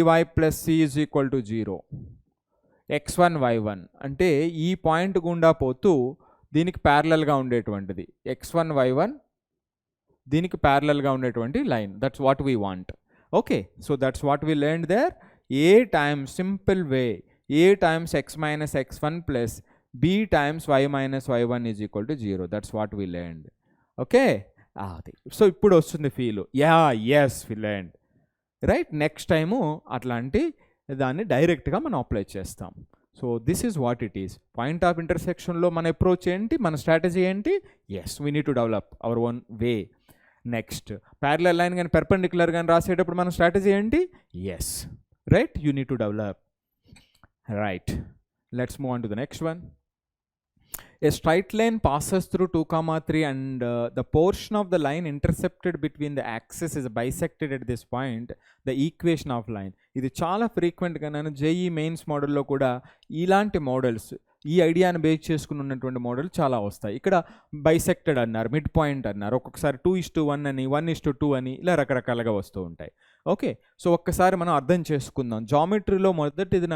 S1: by + c = 0, x1 y1 అంటే ఈ పాయింట్ గుండా పోతూ దీనికి ప్యారలల్గా ఉండేటువంటిది x1 y1, దీనికి ప్యారలల్గా ఉండేటువంటి line. That's what we want. Okay, so that's what we learned there. a times simple way a times x - x1 plus b times y minus y1 is equal to 0. That's what we learned. Okay? So ఇప్పుడు వస్తుంది feel. yes we learned. Right. Next time అట్లాంటి దాన్ని డైరెక్ట్గా మనం apply చేస్తాం. So this is what it is. Point of ఇంటర్సెక్షన్లో మన approach ఏంటి, మన స్ట్రాటజీ ఏంటి? We need to develop our own way. Next, parallel line కానీ పెర్పెండిక్యులర్ కానీ రాసేటప్పుడు మన స్ట్రాటజీ ఏంటి? Right, you need to develop. Right, let's move on to the next one. A straight line passes through 2, 3 and the portion of the line intercepted between the axis is bisected at this point. The equation of line. ఇది చాలా ఫ్రీక్వెంట్గా నేను JEE mains మోడల్లో కూడా ఇలాంటి models ఈ ఐడియాని base చేసుకుని ఉన్నటువంటి మోడల్ చాలా వస్తాయి. ఇక్కడ బైసెక్టెడ్ అన్నారు, మిడ్ పాయింట్ అన్నారు, ఒక్కొక్కసారి 2:1 అని 1:2 అని ఇలా రకరకాలుగా వస్తూ ఉంటాయి. ఓకే, సో ఒక్కసారి మనం అర్థం చేసుకుందాం. జామెట్రీలో మొదటిది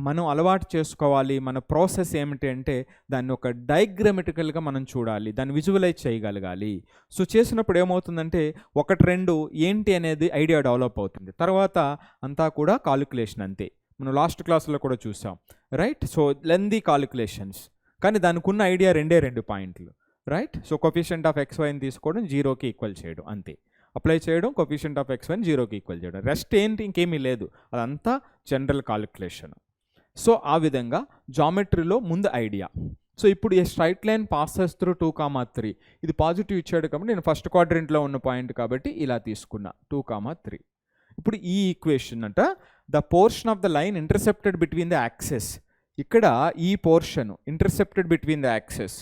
S1: మనం అలవాటు చేసుకోవాలి. మన ప్రాసెస్ ఏమిటి అంటే దాన్ని ఒక డయాగ్రామెటికల్గా మనం చూడాలి, దాన్ని విజువలైజ్ చేయగలగాలి. సో చేసినప్పుడు ఏమవుతుందంటే 1-2 ఏంటి అనేది ఐడియా డెవలప్ అవుతుంది. తర్వాత అంతా కూడా కాలిక్యులేషన్ అంతే. మనం లాస్ట్ క్లాస్లో కూడా చూసాం, రైట్? సో లెందీ కాలిక్యులేషన్స్, కానీ దానికి ఉన్న ఐడియా 2 పాయింట్లు, రైట్? సో కోఎఫిషియంట్ ఆఫ్ XYని తీసుకోవడం, 0కి ఈక్వల్ చేయడం, అంతే. అప్లై చేయడం, కోఎఫిషియంట్ ఆఫ్ XYని 0కి ఈక్వల్ చేయడం, రెస్ట్ ఏంటి ఇంకేమీ లేదు, అదంతా జనరల్ కాలిక్యులేషన్. సో ఆ విధంగా జామెట్రీలో ముందు ఐడియా. సో ఇప్పుడు ఏ స్ట్రైట్ లైన్ పాసెస్ త్రూ 2,3, ఇది పాజిటివ్ ఇచ్చాడు కాబట్టి నేను ఫస్ట్ క్వాడ్రంట్లో ఉన్న పాయింట్ కాబట్టి ఇలా తీసుకున్నా 2,3. ఇప్పుడు ఈ ఈక్వేషన్ అంట the portion of the line intercepted between the axes, ఇక్కడ ఈ portion intercepted between the axes,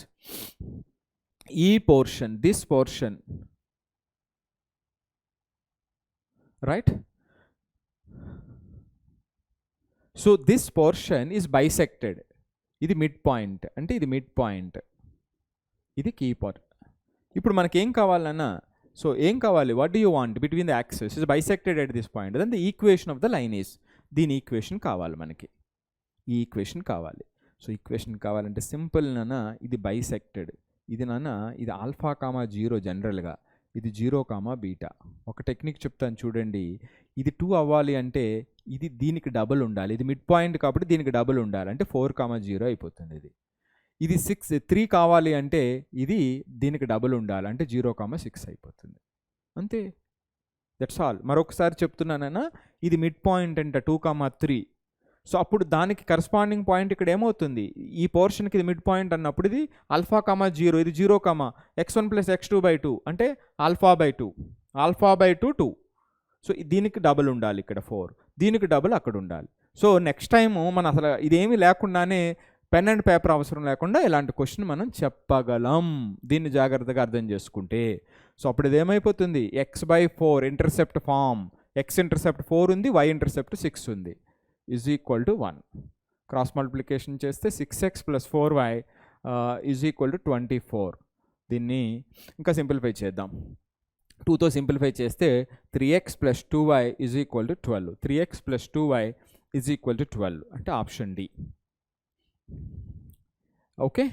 S1: ఈ portion, this portion, right? So this portion is bisected, ఇది మిడ్ పాయింట్, అంటే ఇది మిడ్ పాయింట్, ఇది కీ పాయింట్. ఇప్పుడు మనకేం కావాలన్నా, సో ఏం కావాలి, what do you want between the axes is bisected at this point, then the equation of the line is, దీని ఈక్వేషన్ కావాలి మనకి, ఈ ఈక్వేషన్ కావాలి. సో ఈక్వేషన్ కావాలంటే సింపుల్ ఇది బైసెక్టెడ్, ఇది ఇది ఆల్ఫా కామా 0 జనరల్గా, ఇది 0 కామా బీటా. ఒక టెక్నిక్ చెప్తాను చూడండి, ఇది 2 అవ్వాలి అంటే ఇది దీనికి డబుల్ ఉండాలి, ఇది మిడ్ పాయింట్ కాబట్టి దీనికి డబుల్ ఉండాలి, అంటే 4,0 అయిపోతుంది. ఇది 3 కావాలి అంటే ఇది దీనికి డబుల్ ఉండాలి, అంటే 0,6 అయిపోతుంది, అంతే. That's all. మరొకసారి చెప్తున్నానన్నా, ఇది మిడ్ పాయింట్ అంట 2,3. సో అప్పుడు దానికి కరస్పాండింగ్ పాయింట్ ఇక్కడ ఏమవుతుంది, ఈ పోర్షన్కి ఇది మిడ్ పాయింట్ అన్నప్పుడు ఇది ఆల్ఫా కామా 0, ఇది 0, x1 + x2/2 అంటే ఆల్ఫా/2, ఆల్ఫా/2 2. సో దీనికి డబుల్ ఉండాలి ఇక్కడ 4, దీనికి డబుల్ అక్కడ ఉండాలి. సో నెక్స్ట్ టైము మనం అసలు ఇదేమీ లేకుండానే పెన్ అండ్ పేపర్ అవసరం లేకుండా ఇలాంటి క్వశ్చన్ మనం చెప్పగలం, దీన్ని జాగ్రత్తగా అర్థం చేసుకుంటే. సో అప్పుడు ఇది ఏమైపోతుంది, x/4 intercept form, x intercept 4 ఉంది, y ఇంటర్సెప్ట్ 6 ఉంది, is equal to 1. Cross multiplication చేస్తే 6x + 4y is equal to 24. దీన్ని ఇంకా సింప్లిఫై చేద్దాం, 2తో సింప్లిఫై చేస్తే 3x + 2y is equal to 12, 3x + 2y is equal to 12, అంటే ఆప్షన్ డి. ఓకే,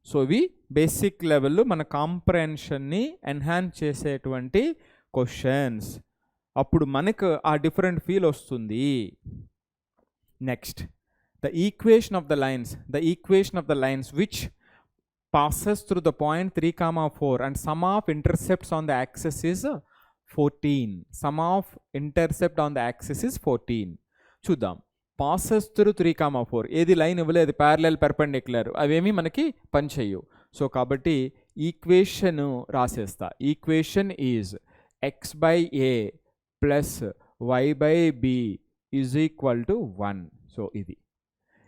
S1: సో ఇవి బేసిక్ లెవెల్లో మన కాంప్రహెన్షన్ని ఎన్హాన్స్ చేసేటువంటి క్వశ్చన్స్. అప్పుడు మనకు ఆ డిఫరెంట్ ఫీల్ వస్తుంది. Next, the equation of the lines which passes through the point 3,4 and sum of intercepts on the axis is 14. Sum of intercept on the axis is 14. చూద్దాం, passes through 3,4, ఏది line ఇవ్వలేదు, parallel perpendicular, అవేమీ మనకి పనిచేయవు. So కాబట్టి equation రాసేస్తా, equation is x/a + y/b is equal to 1. So ఇది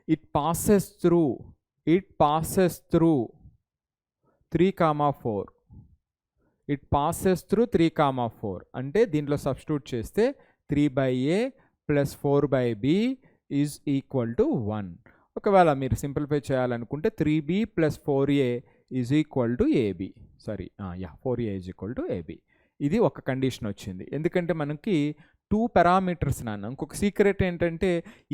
S1: it passes through 3,4, it passes through 3,4 అంటే దీంట్లో సబ్స్టిట్యూట్ చేస్తే 3/a + 4/b is equal to 1. ఒకవేళ మీరు సింప్లిఫై చేయాలనుకుంటే 3b + 4a is equal to ab, sorry 4a is equal to ab. ఇది ఒక condition వచ్చింది, ఎందుకంటే మనకి 2 పారామీటర్స్ ఇంకొక సీక్రెట్ ఏంటంటే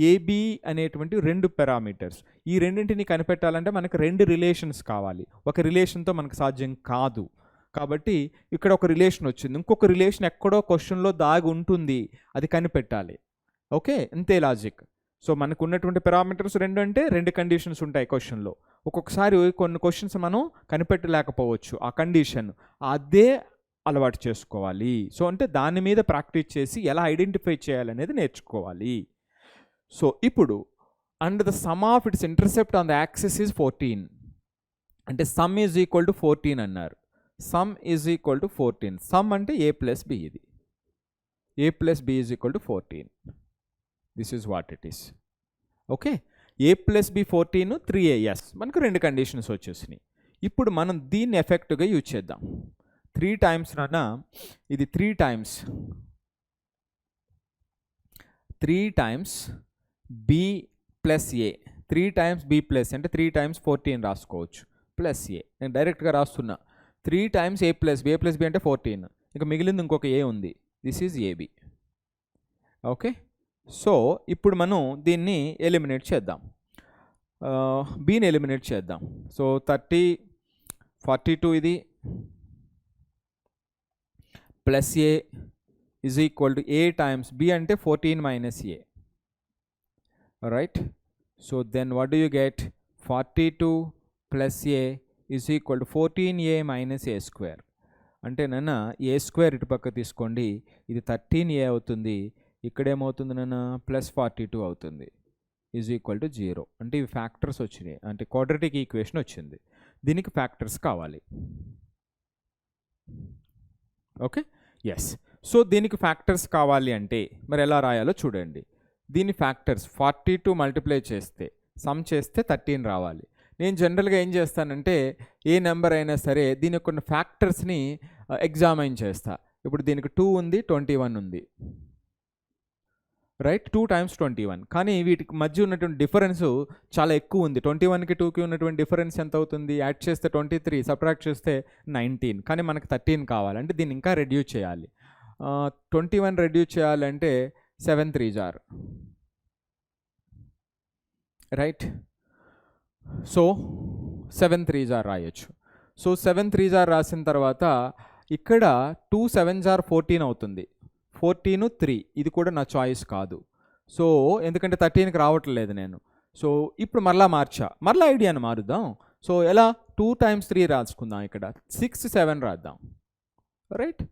S1: ఏబి అనేటువంటి 2 పారామీటర్స్, ఈ రెండింటిని కనిపెట్టాలంటే మనకు 2 రిలేషన్స్ కావాలి, ఒక రిలేషన్తో మనకు సాధ్యం కాదు. కాబట్టి ఇక్కడ ఒక రిలేషన్ వచ్చింది, ఇంకొక రిలేషన్ ఎక్కడో క్వశ్చన్లో దాగి ఉంటుంది, అది కనిపెట్టాలి. ఓకే, అంతే లాజిక్. సో మనకు ఉన్నటువంటి పారామీటర్స్ 2 అంటే 2 కండిషన్స్ ఉంటాయి క్వశ్చన్లో. ఒక్కొక్కసారి కొన్ని క్వశ్చన్స్ మనం కనిపెట్టలేకపోవచ్చు, ఆ కండిషన్ అదే అలవాటు చేసుకోవాలి. సో అంటే దాని మీద ప్రాక్టీస్ చేసి ఎలా ఐడెంటిఫై చేయాలనేది నేర్చుకోవాలి. సో ఇప్పుడు and the sum of its intercept on the axis is 14, అంటే సమ్ ఈజ్ ఈక్వల్ టు 14 అన్నారు. Sum is equal to 14, sum అంటే a + b, ఇది a + b is equal to 14. This is what it is. Okay, a + b 14, 3a, yes, మనకు 2 conditions వచ్చేసినాయి. ఇప్పుడు మనం దీన్ని ఎఫెక్ట్గా use చేద్దాం. 3 టైమ్స్ ఇది 3 times b + a, 3 times b plus అంటే 3 times 14 రాసుకోవచ్చు ప్లస్ ఏ. నేను డైరెక్ట్గా రాస్తున్నా 3 times a ప్లస్ బి అంటే 14. ఇక మిగిలింది ఇంకొక ఏ ఉంది, this is AB. Okay, so ఇప్పుడు మనం దీన్ని ఎలిమినేట్ చేద్దాం, బీని ఎలిమినేట్ చేద్దాం. సో 30 42 ఇది plus a is equal to a times b అంటే 14 minus a, right. So then what do you get, 42 plus a is equal to 14a minus a square. అంటే నాన్న ఏ square ఇటు పక్క తీసుకోండి, ఇది 13a అవుతుంది, ఇక్కడేమవుతుంది నాన్న ప్లస్ 42 అవుతుంది, ఈజ్ ఈక్వల్ టు 0. అంటే ఇవి ఫ్యాక్టర్స్ వచ్చినాయి, అంటే క్వాడ్రాటిక్ ఈక్వేషన్ వచ్చింది, దీనికి ఫ్యాక్టర్స్ కావాలి. Okay, yes. సో దీనికి ఫ్యాక్టర్స్ కావాలి అంటే మరి ఎలా రాయాలో చూడండి. దీని ఫ్యాక్టర్స్ 42 మల్టిప్లై చేస్తే సమ్ చేస్తే 13 రావాలి. నేను జనరల్గా ఏం చేస్తానంటే ఏ నెంబర్ అయినా సరే దీని కొన్ని ఫ్యాక్టర్స్ని ఎగ్జామైన్ చేస్తా. ఇప్పుడు దీనికి 2 ఉంది, 21 ఉంది, రైట్. 2 times 21, కానీ వీటికి మధ్య ఉన్నటువంటి డిఫరెన్స్ చాలా ఎక్కువ ఉంది. 21కి 2కి ఉన్నటువంటి డిఫరెన్స్ ఎంత అవుతుంది, యాడ్ చేస్తే 23, సబ్ట్రాక్ట్ చేస్తే 19, కానీ మనకు 13 కావాలి. అంటే దీన్ని ఇంకా రెడ్యూస్ చేయాలి. 21 రెడ్యూస్ చేయాలంటే 7 3s are, right. So 7 3s are రాయొచ్చు. సో 7 3s are రాసిన తర్వాత ఇక్కడ 2 7s are 14 అవుతుంది, 14 3, ఇది కూడా నా చాయిస్ కాదు. సో ఎందుకంటే 13కి రావట్లేదు నేను. సో ఇప్పుడు మరలా ఐడియాను మారుద్దాం. సో ఎలా, 2 times 3 రాసుకుందాం, ఇక్కడ 6 7 రాద్దాం, రైట్.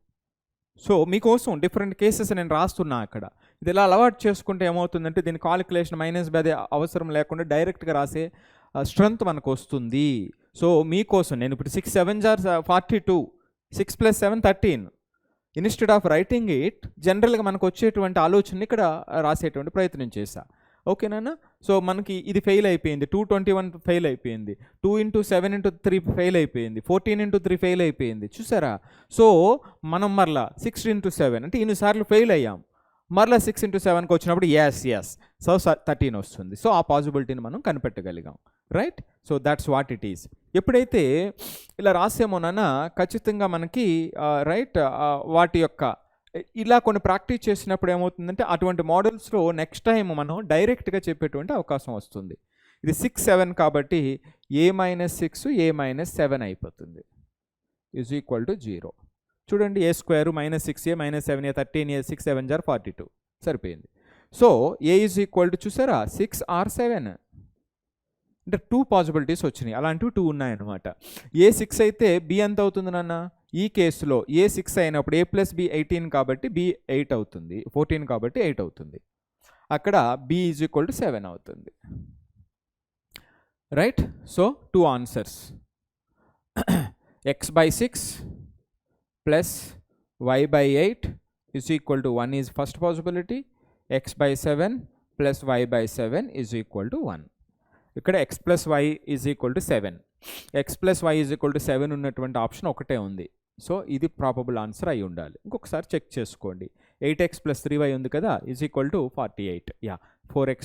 S1: సో మీకోసం డిఫరెంట్ కేసెస్ నేను రాస్తున్నా అక్కడ. ఇది ఎలా అలవాటు చేసుకుంటే ఏమవుతుందంటే దీని కాలిక్యులేషన్ మైనస్ బై అవసరం లేకుండా డైరెక్ట్గా రాసే స్ట్రెంత్ మనకు వస్తుంది. సో మీకోసం నేను ఇప్పుడు 6 7s are 42, 6 + 7 13. Instead of writing it జనరల్గా మనకు వచ్చేటువంటి ఆలోచన ఇక్కడ రాసేటువంటి ప్రయత్నం చేశా. ఓకేనా. సో మనకి ఇది ఫెయిల్ అయిపోయింది, 221 ఫెయిల్ అయిపోయింది, 2 × 7 × 3 ఫెయిల్ అయిపోయింది, 14 × 3 ఫెయిల్ అయిపోయింది, చూసారా. సో మనం మరలా 6 × 7 అంటే ఇన్నిసార్లు ఫెయిల్ అయ్యాం, మరలా 6 × 7కి వచ్చినప్పుడు ఎస్ సో 13 వస్తుంది. సో ఆ పాసిబిలిటీని మనం కనిపెట్టగలిగాం, right. So that's what it is. ఎప్పుడైతే ఇలా రాసేమోనన్న ఖచ్చితంగా మనకి రైట్ వాటి యొక్క ఇలా కొన్ని ప్రాక్టీస్ చేసినప్పుడు ఏమవుతుందంటే అటువంటి మోడల్స్లో నెక్స్ట్ టైం మనం డైరెక్ట్గా చెప్పేటువంటి అవకాశం వస్తుంది. ఇది 6 7 కాబట్టి a - 6 a - 7 అయిపోతుంది, ఈజ్ ఈక్వల్ టు 0. చూడండి, a square -6a - 7a 13a 6 7s are 42 సరిపోయింది. So a is equal to చూసారా 6 or 7, అంటే 2 పాసిబిలిటీస్ వచ్చినాయి, అలాంటివి 2 ఉన్నాయన్నమాట. ఏ 6 అయితే బి ఎంత అవుతుంది నాన్న, ఈ కేసులో ఏ 6 అయినప్పుడు a + b 18 కాబట్టి b 8 అవుతుంది, 14 కాబట్టి 8 అవుతుంది, అక్కడ b ఈజ్ ఈక్వల్ టు 7 అవుతుంది, right. So 2 answers, x/6 plus y/8 is equal to 1 is first possibility, x/7 plus y/7 is equal to 1. ఇక్కడ x + y is equal to 7, x + y is equal to 7 ఉన్నటువంటి option ఒకటే ఉంది. So ఇది probable answer అయి ఉండాలి. ఇంకొకసారి check చేసుకోండి, 8x + 3y ఉంది కదా, is equal to 48, 4x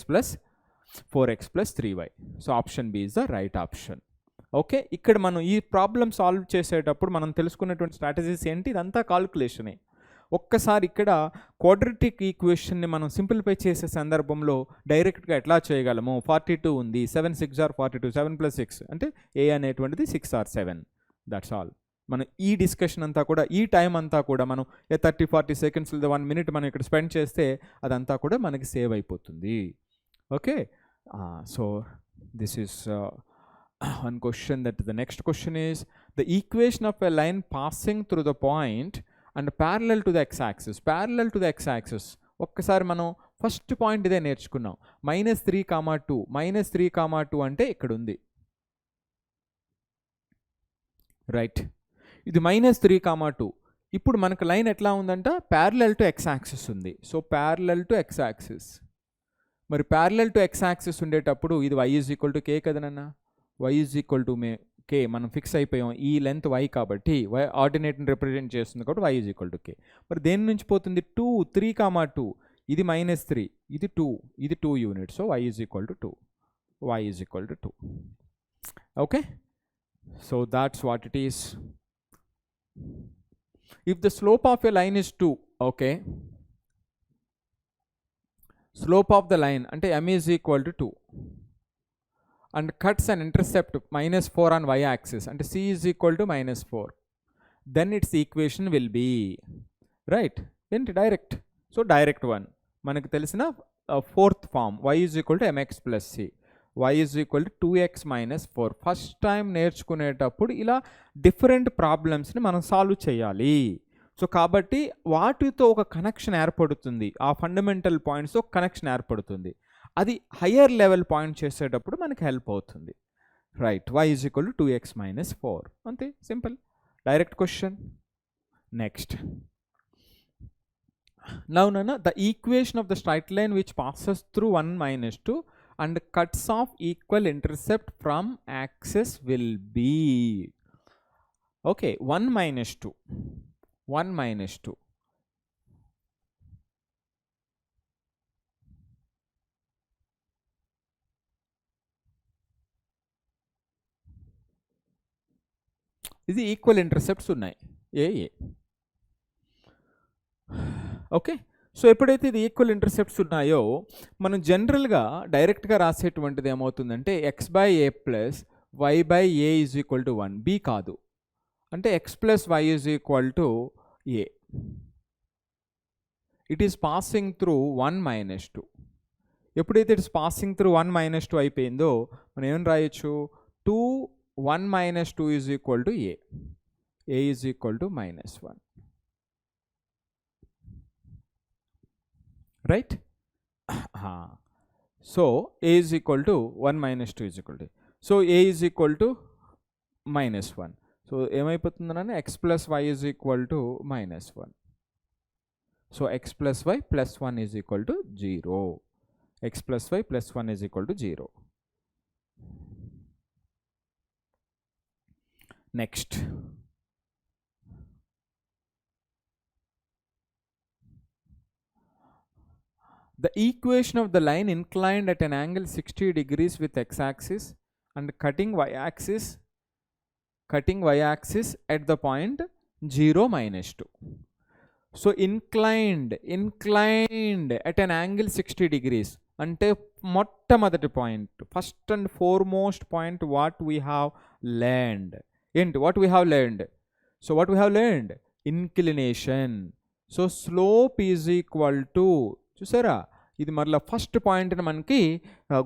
S1: + 3y. So option B is the right option. Okay, ఇక్కడ మనం ఈ ప్రాబ్లమ్ సాల్వ్ చేసేటప్పుడు మనం తెలుసుకున్నటువంటి స్ట్రాటజీస్ ఏంటి, ఇదంతా కాల్కులేషనే. ఒక్కసారి ఇక్కడ క్వాడ్రాటిక్ ఈక్వేషన్ని మనం సింప్లిఫై చేసే సందర్భంలో డైరెక్ట్గా ఎట్లా చేయగలము, 42 ఉంది, 7 6 are 42, 7 + 6 అంటే ఏ అనేటువంటిది 6 or 7, దట్స్ ఆల్. మనం ఈ డిస్కషన్ అంతా కూడా, ఈ టైం అంతా కూడా మనం 30-40 seconds 1 minute మనం ఇక్కడ స్పెండ్ చేస్తే అదంతా కూడా మనకి సేవ్ అయిపోతుంది. Okay, so this is one question. That the next question is the equation of a line passing through the point and parallel to the x-axis. Parallel to the x-axis ఒక్కసారి మనం first point ఇదే నేర్చుకున్నాం, -3, 2 అంటే ఇక్కడ ఉంది, right. ఇది -3, 2. ఇప్పుడు మనకు లైన్ ఎట్లా ఉందంట, ప్యారలల్ టు x-axis ఉంది. సో ప్యారలల్ టు x-axis, మరి ప్యారలల్ టు x-axis ఉండేటప్పుడు ఇది y = k కదనన్నా, y = k మనం ఫిక్స్ అయిపోయాం, ఈ లెంత్ y కాబట్టి y ఆర్డినేట్ని రిప్రజెంట్ చేస్తుంది కాబట్టి y = k. మరి దేని నుంచి పోతుంది, 2 3, 2, ఇది -3, ఇది 2, ఇది 2 units, so y = 2. y is equal to 2. Okay, so that's what it is. If the slope of a line is 2, okay, slope of the line ante m is equal to 2 and cuts an intercept -4 on y axis ante c is equal to -4, then its equation will be, right, enti direct. So direct one manaku telisina fourth form, y is equal to mx plus c, y is equal to 2x minus 4. First time నేర్చుకునేటప్పుడు ఇలా different ప్రాబ్లమ్స్ని మనం solve చేయాలి. So కాబట్టి వాటితో ఒక connection ఏర్పడుతుంది, ఆ ఫండమెంటల్ పాయింట్స్ ఒక కనెక్షన్ ఏర్పడుతుంది. అది హయ్యర్ లెవెల్ పాయింట్ చేసేటప్పుడు మనకి హెల్ప్ అవుతుంది. Right, y is equal to 2x minus 4. అంతే, simple, direct question. Next, now Nana, the equation of the straight line which passes through 1 minus 2 and cuts off equal intercept from axis will be, okay, 1 minus 2, 1 minus 2. ఇది equal intercepts ఉన్నాయి ఏ. Okay, so ఎప్పుడైతే ఇది equal intercepts ఉన్నాయో మనం జనరల్గా డైరెక్ట్గా రాసేటువంటిది ఏమవుతుందంటే x by a plus y by a is equal to 1. B కాదు, అంటే x plus y is equal to a. It is passing through 1 minus 2. ఎప్పుడైతే it is passing through 1 minus 2 అయిపోయిందో మనం ఏం రాయొచ్చు, 1 minus 2 is equal to a, a is equal to -1. right. So a is equal to 1 minus 2 is equal to, so a is equal to -1. so ఏమైపోతుందన్న x plus y is equal to -1. so x plus y plus 1 is equal to 0. x plus y plus 1 is equal to 0. next, the equation of the line inclined at an angle 60 degrees with x-axis and cutting y-axis at the point 0 minus 2. So inclined at an angle 60 degrees ante మొట్టమొదటి point, first and foremost point what we have learned. What we have learned? So what we have learned? Inclination. So slope is equal to, చూసారా, ఇది మరలా first పాయింట్ని మనకి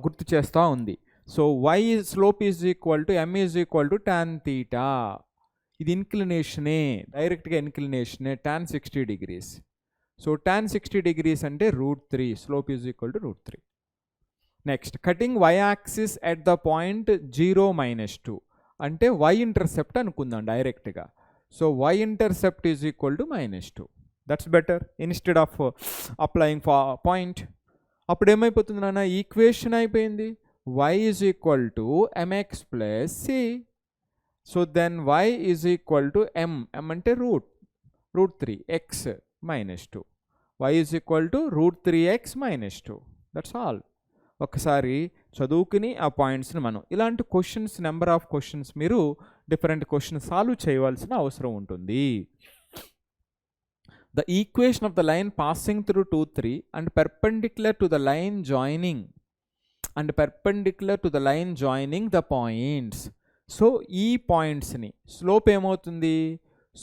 S1: గుర్తు చేస్తూ ఉంది. So y slope is equal to m is equal to tan theta. ఇది ఇన్క్లినేషనే, డైరెక్ట్గా ఇన్క్లినేషనే, tan 60 degrees. So tan 60 degrees అంటే √3, slope is equal to √3. Next, cutting y axis at the point 0 minus 2 అంటే y ఇంటర్సెప్ట్ అనుకుందాం డైరెక్ట్గా. So y intercept is equal to -2. That's better instead of applying for point. అప్పుడు ఏమైపోతుంది నాన్న, equation అయిపోయింది, y is equal to mx plus c. So then y is equal to m అంటే √3 x -2, y is equal to √3x -2. That's all. ఒకసారి చదువుకుని ఆ పాయింట్స్ని మనం ఇలాంటి క్వశ్చన్స్, నెంబర్ ఆఫ్ క్వశ్చన్స్ మీరు డిఫరెంట్ క్వశ్చన్స్ సాల్వ్ చేయవలసిన అవసరం ఉంటుంది. The equation of the line passing through 2, 3 and perpendicular to the line joining the points. So ఈ పాయింట్స్ని స్లోప్ ఏమవుతుంది,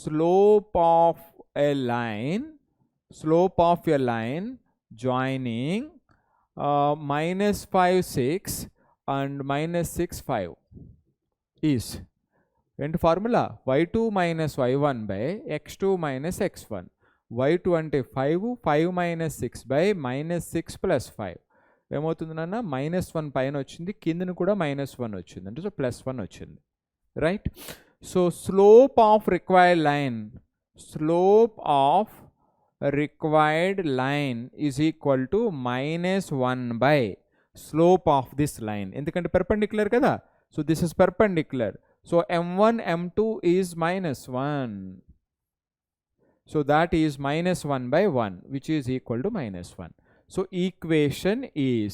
S1: slope of a line joining -5, 6 and -6, 5 is ఏంటి formula, y2 minus y1 by x2 minus x1. y2 అంటే 5, 5 minus 6 by -6 plus 5 ఏమవుతుంది నాన్న, -1 పైన వచ్చింది, కిందను కూడా -1 వచ్చింది, అంటే సో +1 వచ్చింది, right. So slope of required line is equal to -1 by slope of this line, ఎందుకంటే పెర్పెండిక్యులర్ కదా. So this is perpendicular. So m1 m2 is -1. So that is -1 by 1, which is equal to -1. So equation is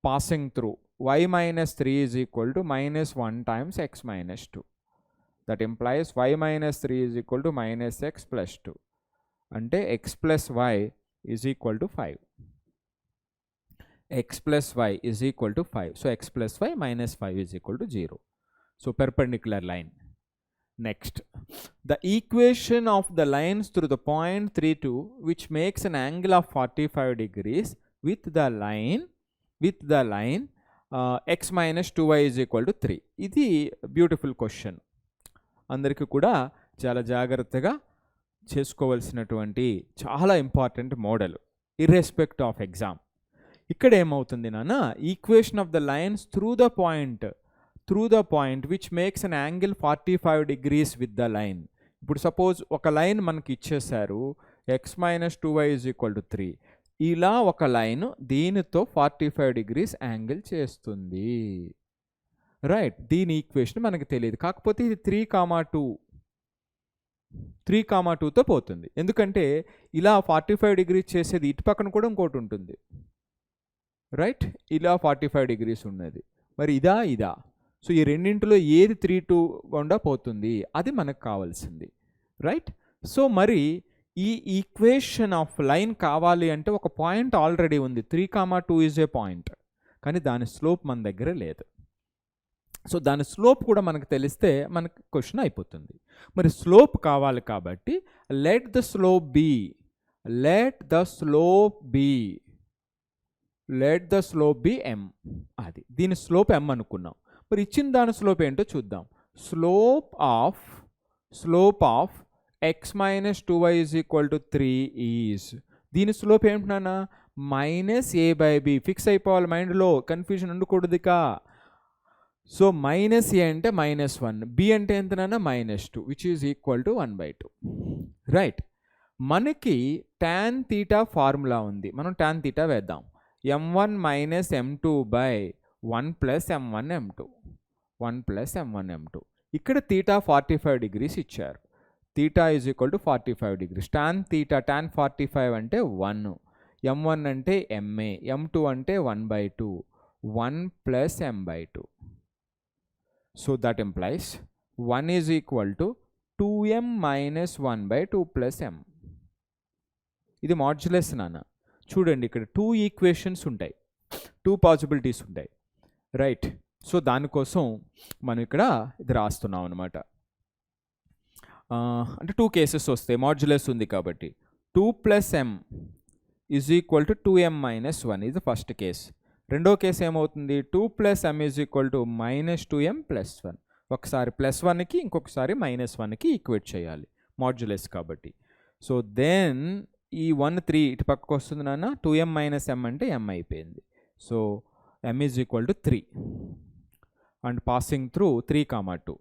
S1: passing through. y minus 3 is equal to minus 1 times x minus 2. That implies y minus 3 is equal to minus x plus 2. Ante x plus y is equal to 5. X plus y is equal to 5. So x plus y minus 5 is equal to 0. So perpendicular line. Next, the equation of the lines through the point 3, 2, which makes an angle of 45 degrees with the line x minus 2y is equal to 3. ఇది beautiful question. అందరికీ కూడా చాలా జాగ్రత్తగా చేసుకోవాల్సినటువంటి చాలా important model ఇర్రెస్పెక్ట్ of exam. ఇక్కడ ఏమవుతుంది నాన్న, equation of the lines through the point which makes an angle 45 degrees with the line. ఇప్పుడు సపోజ్ ఒక లైన్ మనకి ఇచ్చేశారు, X minus 2y is equal to 3. ఇలా ఒక లైన్ దీనితో 45 degrees యాంగిల్ చేస్తుంది. రైట్, దీని ఈక్వేషన్ మనకు తెలియదు. కాకపోతే ఇది 3,2తో పోతుంది. ఎందుకంటే ఇలా 45 degrees చేసేది ఇటు పక్కన కూడా ఇంకోటి ఉంటుంది. రైట్, ఇలా 45 degrees ఉన్నది. మరి ఇదా సో ఈ రెండింటిలో ఏది 3,2 గుండా పోతుంది, అది మనకు కావాల్సింది. రైట్, సో మరి ఈ ఈక్వేషన్ ఆఫ్ లైన్ కావాలి అంటే ఒక పాయింట్ ఆల్రెడీ ఉంది. 3,2 ఈజ్ ఏ పాయింట్, కానీ దాని స్లోప్ మన దగ్గర లేదు. సో దాని స్లోప్ కూడా మనకు తెలిస్తే మనకు క్వశ్చన్ అయిపోతుంది. మరి స్లోప్ కావాలి కాబట్టి let the slope be m. అది దీని స్లోప్ m అనుకున్నాం. మరి ఇచ్చిన దాని స్లోప్ ఏంటో చూద్దాం. Slope of x minus 2y is equal to 3 is, దీని స్లోప్ ఏమిటన్నా మైనస్ a/b. ఫిక్స్ అయిపోవాలి, మైండ్లో కన్ఫ్యూజన్ ఉండకూడదుగా. సో మైనస్ a అంటే -1, b అంటే ఎంతనన్నా -2, which is equal to 1/2. Right, మనకి tan θ ఫార్ములా ఉంది. మనం tan θ వేద్దాం. m1 minus m2 by 1 plus m1 m2. ఇక్కడ θ 45 degrees ఇచ్చారు. θ is equal to 45 degrees. tan 45 అంటే 1, m1 అంటే ma, m2 అంటే 1/2, 1 plus m/2. So that implies 1 is equal to 2m minus 1/2 plus m. ఇది modulus నాన్న. చూడండి, ఇక్కడ 2 ఈక్వేషన్స్ ఉంటాయి, 2 పాసిబిలిటీస్ ఉంటాయి. రైట్, సో దానికోసం మనం ఇక్కడ ఇది రాస్తున్నాం అనమాట. అంటే 2 కేసెస్ వస్తాయి, మాడ్యులస్ ఉంది కాబట్టి. 2 plus m is equal to 2m minus 1 ఇది ఫస్ట్ కేస్. రెండో కేసు ఏమవుతుంది, 2 plus m is equal to minus 2m plus 1. ఒకసారి +1కి ఇంకొకసారి -1కి ఈక్వేట్ చేయాలి, మాడ్యులస్ కాబట్టి. సో దెన్ ఈ 1 3 ఇటు పక్కకు వస్తుంది నాన్న. 2m మైనస్ m అంటే m అయిపోయింది. So m is equal to 3 and passing through 3,2.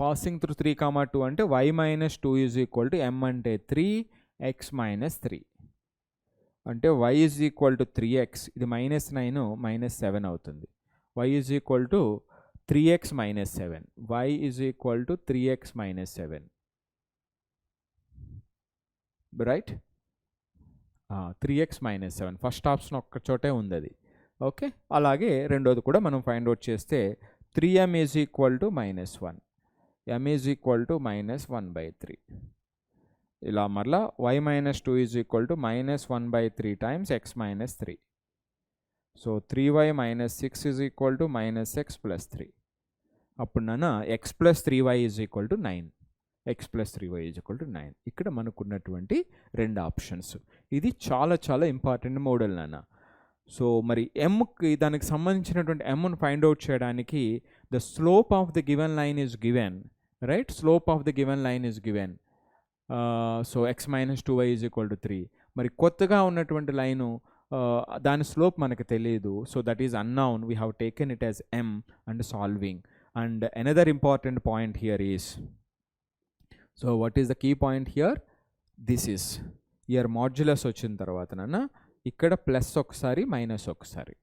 S1: Passing through 3,2 అంటే y minus 2 is equal to m అంటే 3, x మైనస్ 3 అంటే y is equal to 3x. ఇది -9 -7 అవుతుంది. y is equal to 3x minus 7. y is equal to 3x minus 7. Right, 3x minus 7 first option ఒక్క చోటే ఉంది అది. Okay, అలాగే రెండోది కూడా మనం ఫైండ్ అవుట్ చేస్తే 3m is equal to -1, m is equal to -1/3. ఇలా మరలా y minus 2 is equal to -1/3 times x minus 3. So 3y minus 6 is equal to -x plus 3. అప్పుడు నాన్న x plus 3y is equal to 9. x plus 3y is equal to 9. ఇక్కడ మనకున్నటువంటి 2 options. ఇది చాలా చాలా important model నాన్న. So మరి mకి దానికి సంబంధించినటువంటి mను ఫైండ్ అవుట్ చేయడానికి the slope of the given line is given. Right, slope of the given line is given. So x minus 2y is equal to 3. మరి కొత్తగా ఉన్నటువంటి లైను దాని స్లోప్ మనకు తెలియదు. So that is unknown. We have taken it as m and solving. And another important point here is, so what is the key point here, this is year modulus వచ్చిన తర్వాత నాన్న ఇక్కడ plus ఒకసారి minus ఒకసారి.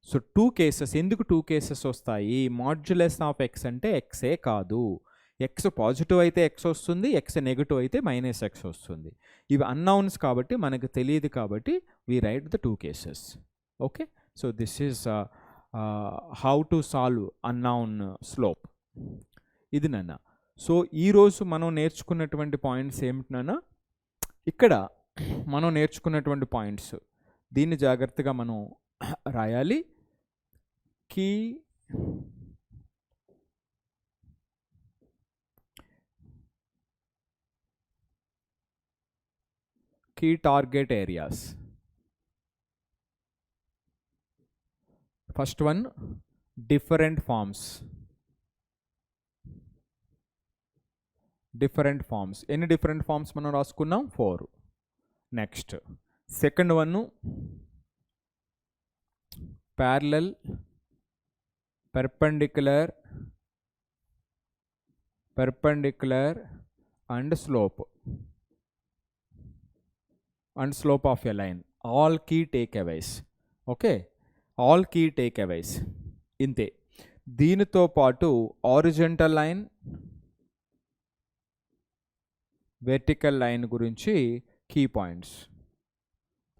S1: So 2 cases. ఎందుకు 2 cases వస్తాయి? Modulus of x అంటే xే కాదు. x పాజిటివ్ అయితే x వస్తుంది, x నెగిటివ్ అయితే -x వస్తుంది. ఇవి అన్నౌన్స్ కాబట్టి మనకు తెలియదు, కాబట్టి we write the 2 cases. Okay, so this is how to solve unknown slope. ఇది నాన్న. సో ఈరోజు మనం నేర్చుకున్నటువంటి పాయింట్స్ ఏమిటి నాన్న, ఇక్కడ మనం నేర్చుకున్నటువంటి పాయింట్స్ దీన్ని జాగ్రత్తగా మనం రాయాలి. key target areas. First one, different forms. Different forms. Any different forms మనం రాసుకున్నాం 4. Next second one, parallel, perpendicular and slope of a line. All key takeaways. Okay, all key takeaways ఇంతే. దీనితో పాటు horizontal line, vertical line గురించి key points.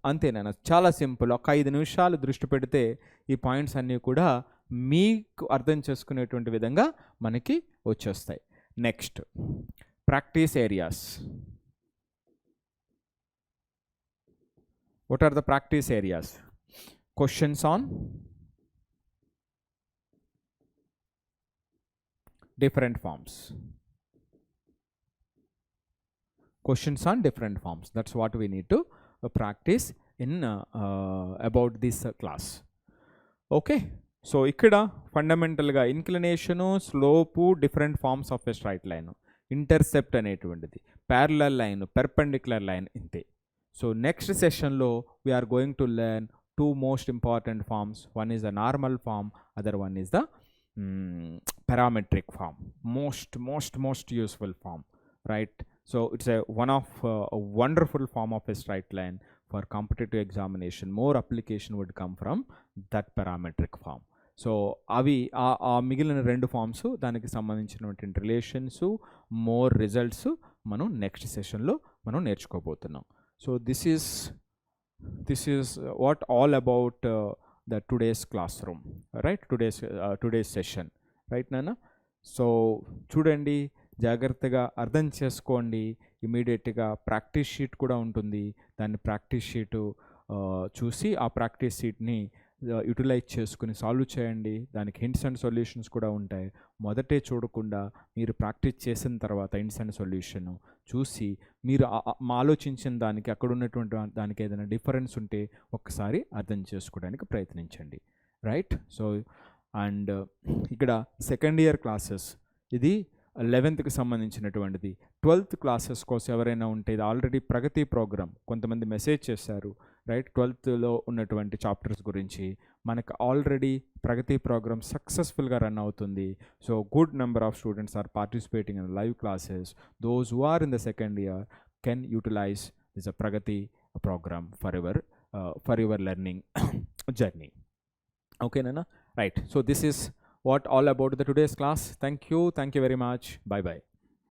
S1: అంతేనా, చాలా simple. ఒక 5 నిమిషాలు దృష్టి పెడితే ఈ పాయింట్స్ అన్నీ కూడా మీకు అర్థం చేసుకునేటువంటి విధంగా మనకి వచ్చేస్తాయి. Next, practice areas. What are the practice areas? Questions on different forms. Questions on different forms. That's what we need to practice in about this class. Okay. So ikkada fundamental ga inclination, slope, different forms of a straight line, intercept అనేటువంటిది, parallel line, perpendicular line inte. So next session lo we are going to learn two most important forms. One is the normal form, other one is the parametric form. Most useful form, right? So it's one of a wonderful form of a straight line. For competitive examination, more application would come from that parametric form. So అవి ఆ మిగిలిన 2 forms, దానికి సంబంధించినటువంటి relations, more results మనం next సెషన్లో మనం నేర్చుకోబోతున్నాం. So this is what all about the today's classroom, right? Today's session, right నాన్న? సో చూడండి, జాగ్రత్తగా అర్థం చేసుకోండి. ఇమీడియట్గా ప్రాక్టీస్ షీట్ కూడా ఉంటుంది. దాన్ని ప్రాక్టీస్ షీటు చూసి ఆ ప్రాక్టీస్ షీట్ని యూటిలైజ్ చేసుకుని సాల్వ్ చేయండి. దానికి హింట్స్ అండ్ సొల్యూషన్స్ కూడా ఉంటాయి. మొదటే చూడకుండా మీరు ప్రాక్టీస్ చేసిన తర్వాత హింట్స్ అండ్ సొల్యూషన్ చూసి మీరు ఆలోచించిన దానికి అక్కడ ఉన్నటువంటి దానికి ఏదైనా డిఫరెన్స్ ఉంటే ఒక్కసారి అర్థం చేసుకోవడానికి ప్రయత్నించండి, రైట్? సో అండ్ ఇక్కడ సెకండ్ ఇయర్ క్లాసెస్, ఇది 11th సంబంధించినటువంటిది. 12th క్లాసెస్ కోసం ఎవరైనా ఉంటే, ఇది ఆల్రెడీ ప్రగతి ప్రోగ్రామ్, కొంతమంది మెసేజ్ చేశారు, రైట్? 12thలో ఉన్నటువంటి చాప్టర్స్ గురించి మనకు ఆల్రెడీ ప్రగతి ప్రోగ్రామ్ సక్సెస్ఫుల్గా రన్ అవుతుంది. So good number of students are participating in live classes. Those who are in the second year can utilize this Pragati program for your learning journey. ఓకేనా? Right. So this is what all about the today's class. Thank you very much. Bye bye.